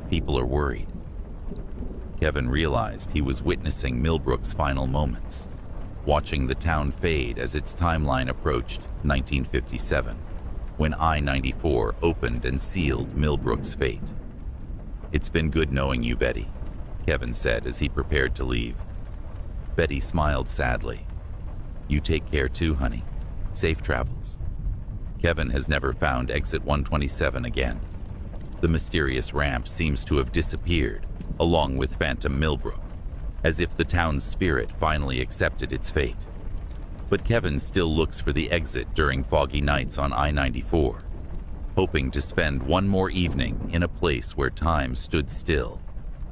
People are worried." Kevin realized he was witnessing Millbrook's final moments, watching the town fade as its timeline approached 1957, when I-94 opened and sealed Millbrook's fate. "It's been good knowing you, Betty," Kevin said as he prepared to leave. Betty smiled sadly. "You take care too, honey. Safe travels." Kevin has never found exit 127 again. The mysterious ramp seems to have disappeared, along with Phantom Millbrook, as if the town's spirit finally accepted its fate. But Kevin still looks for the exit during foggy nights on I-94, hoping to spend one more evening in a place where time stood still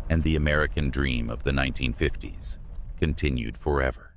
and the American dream of the 1950s continued forever.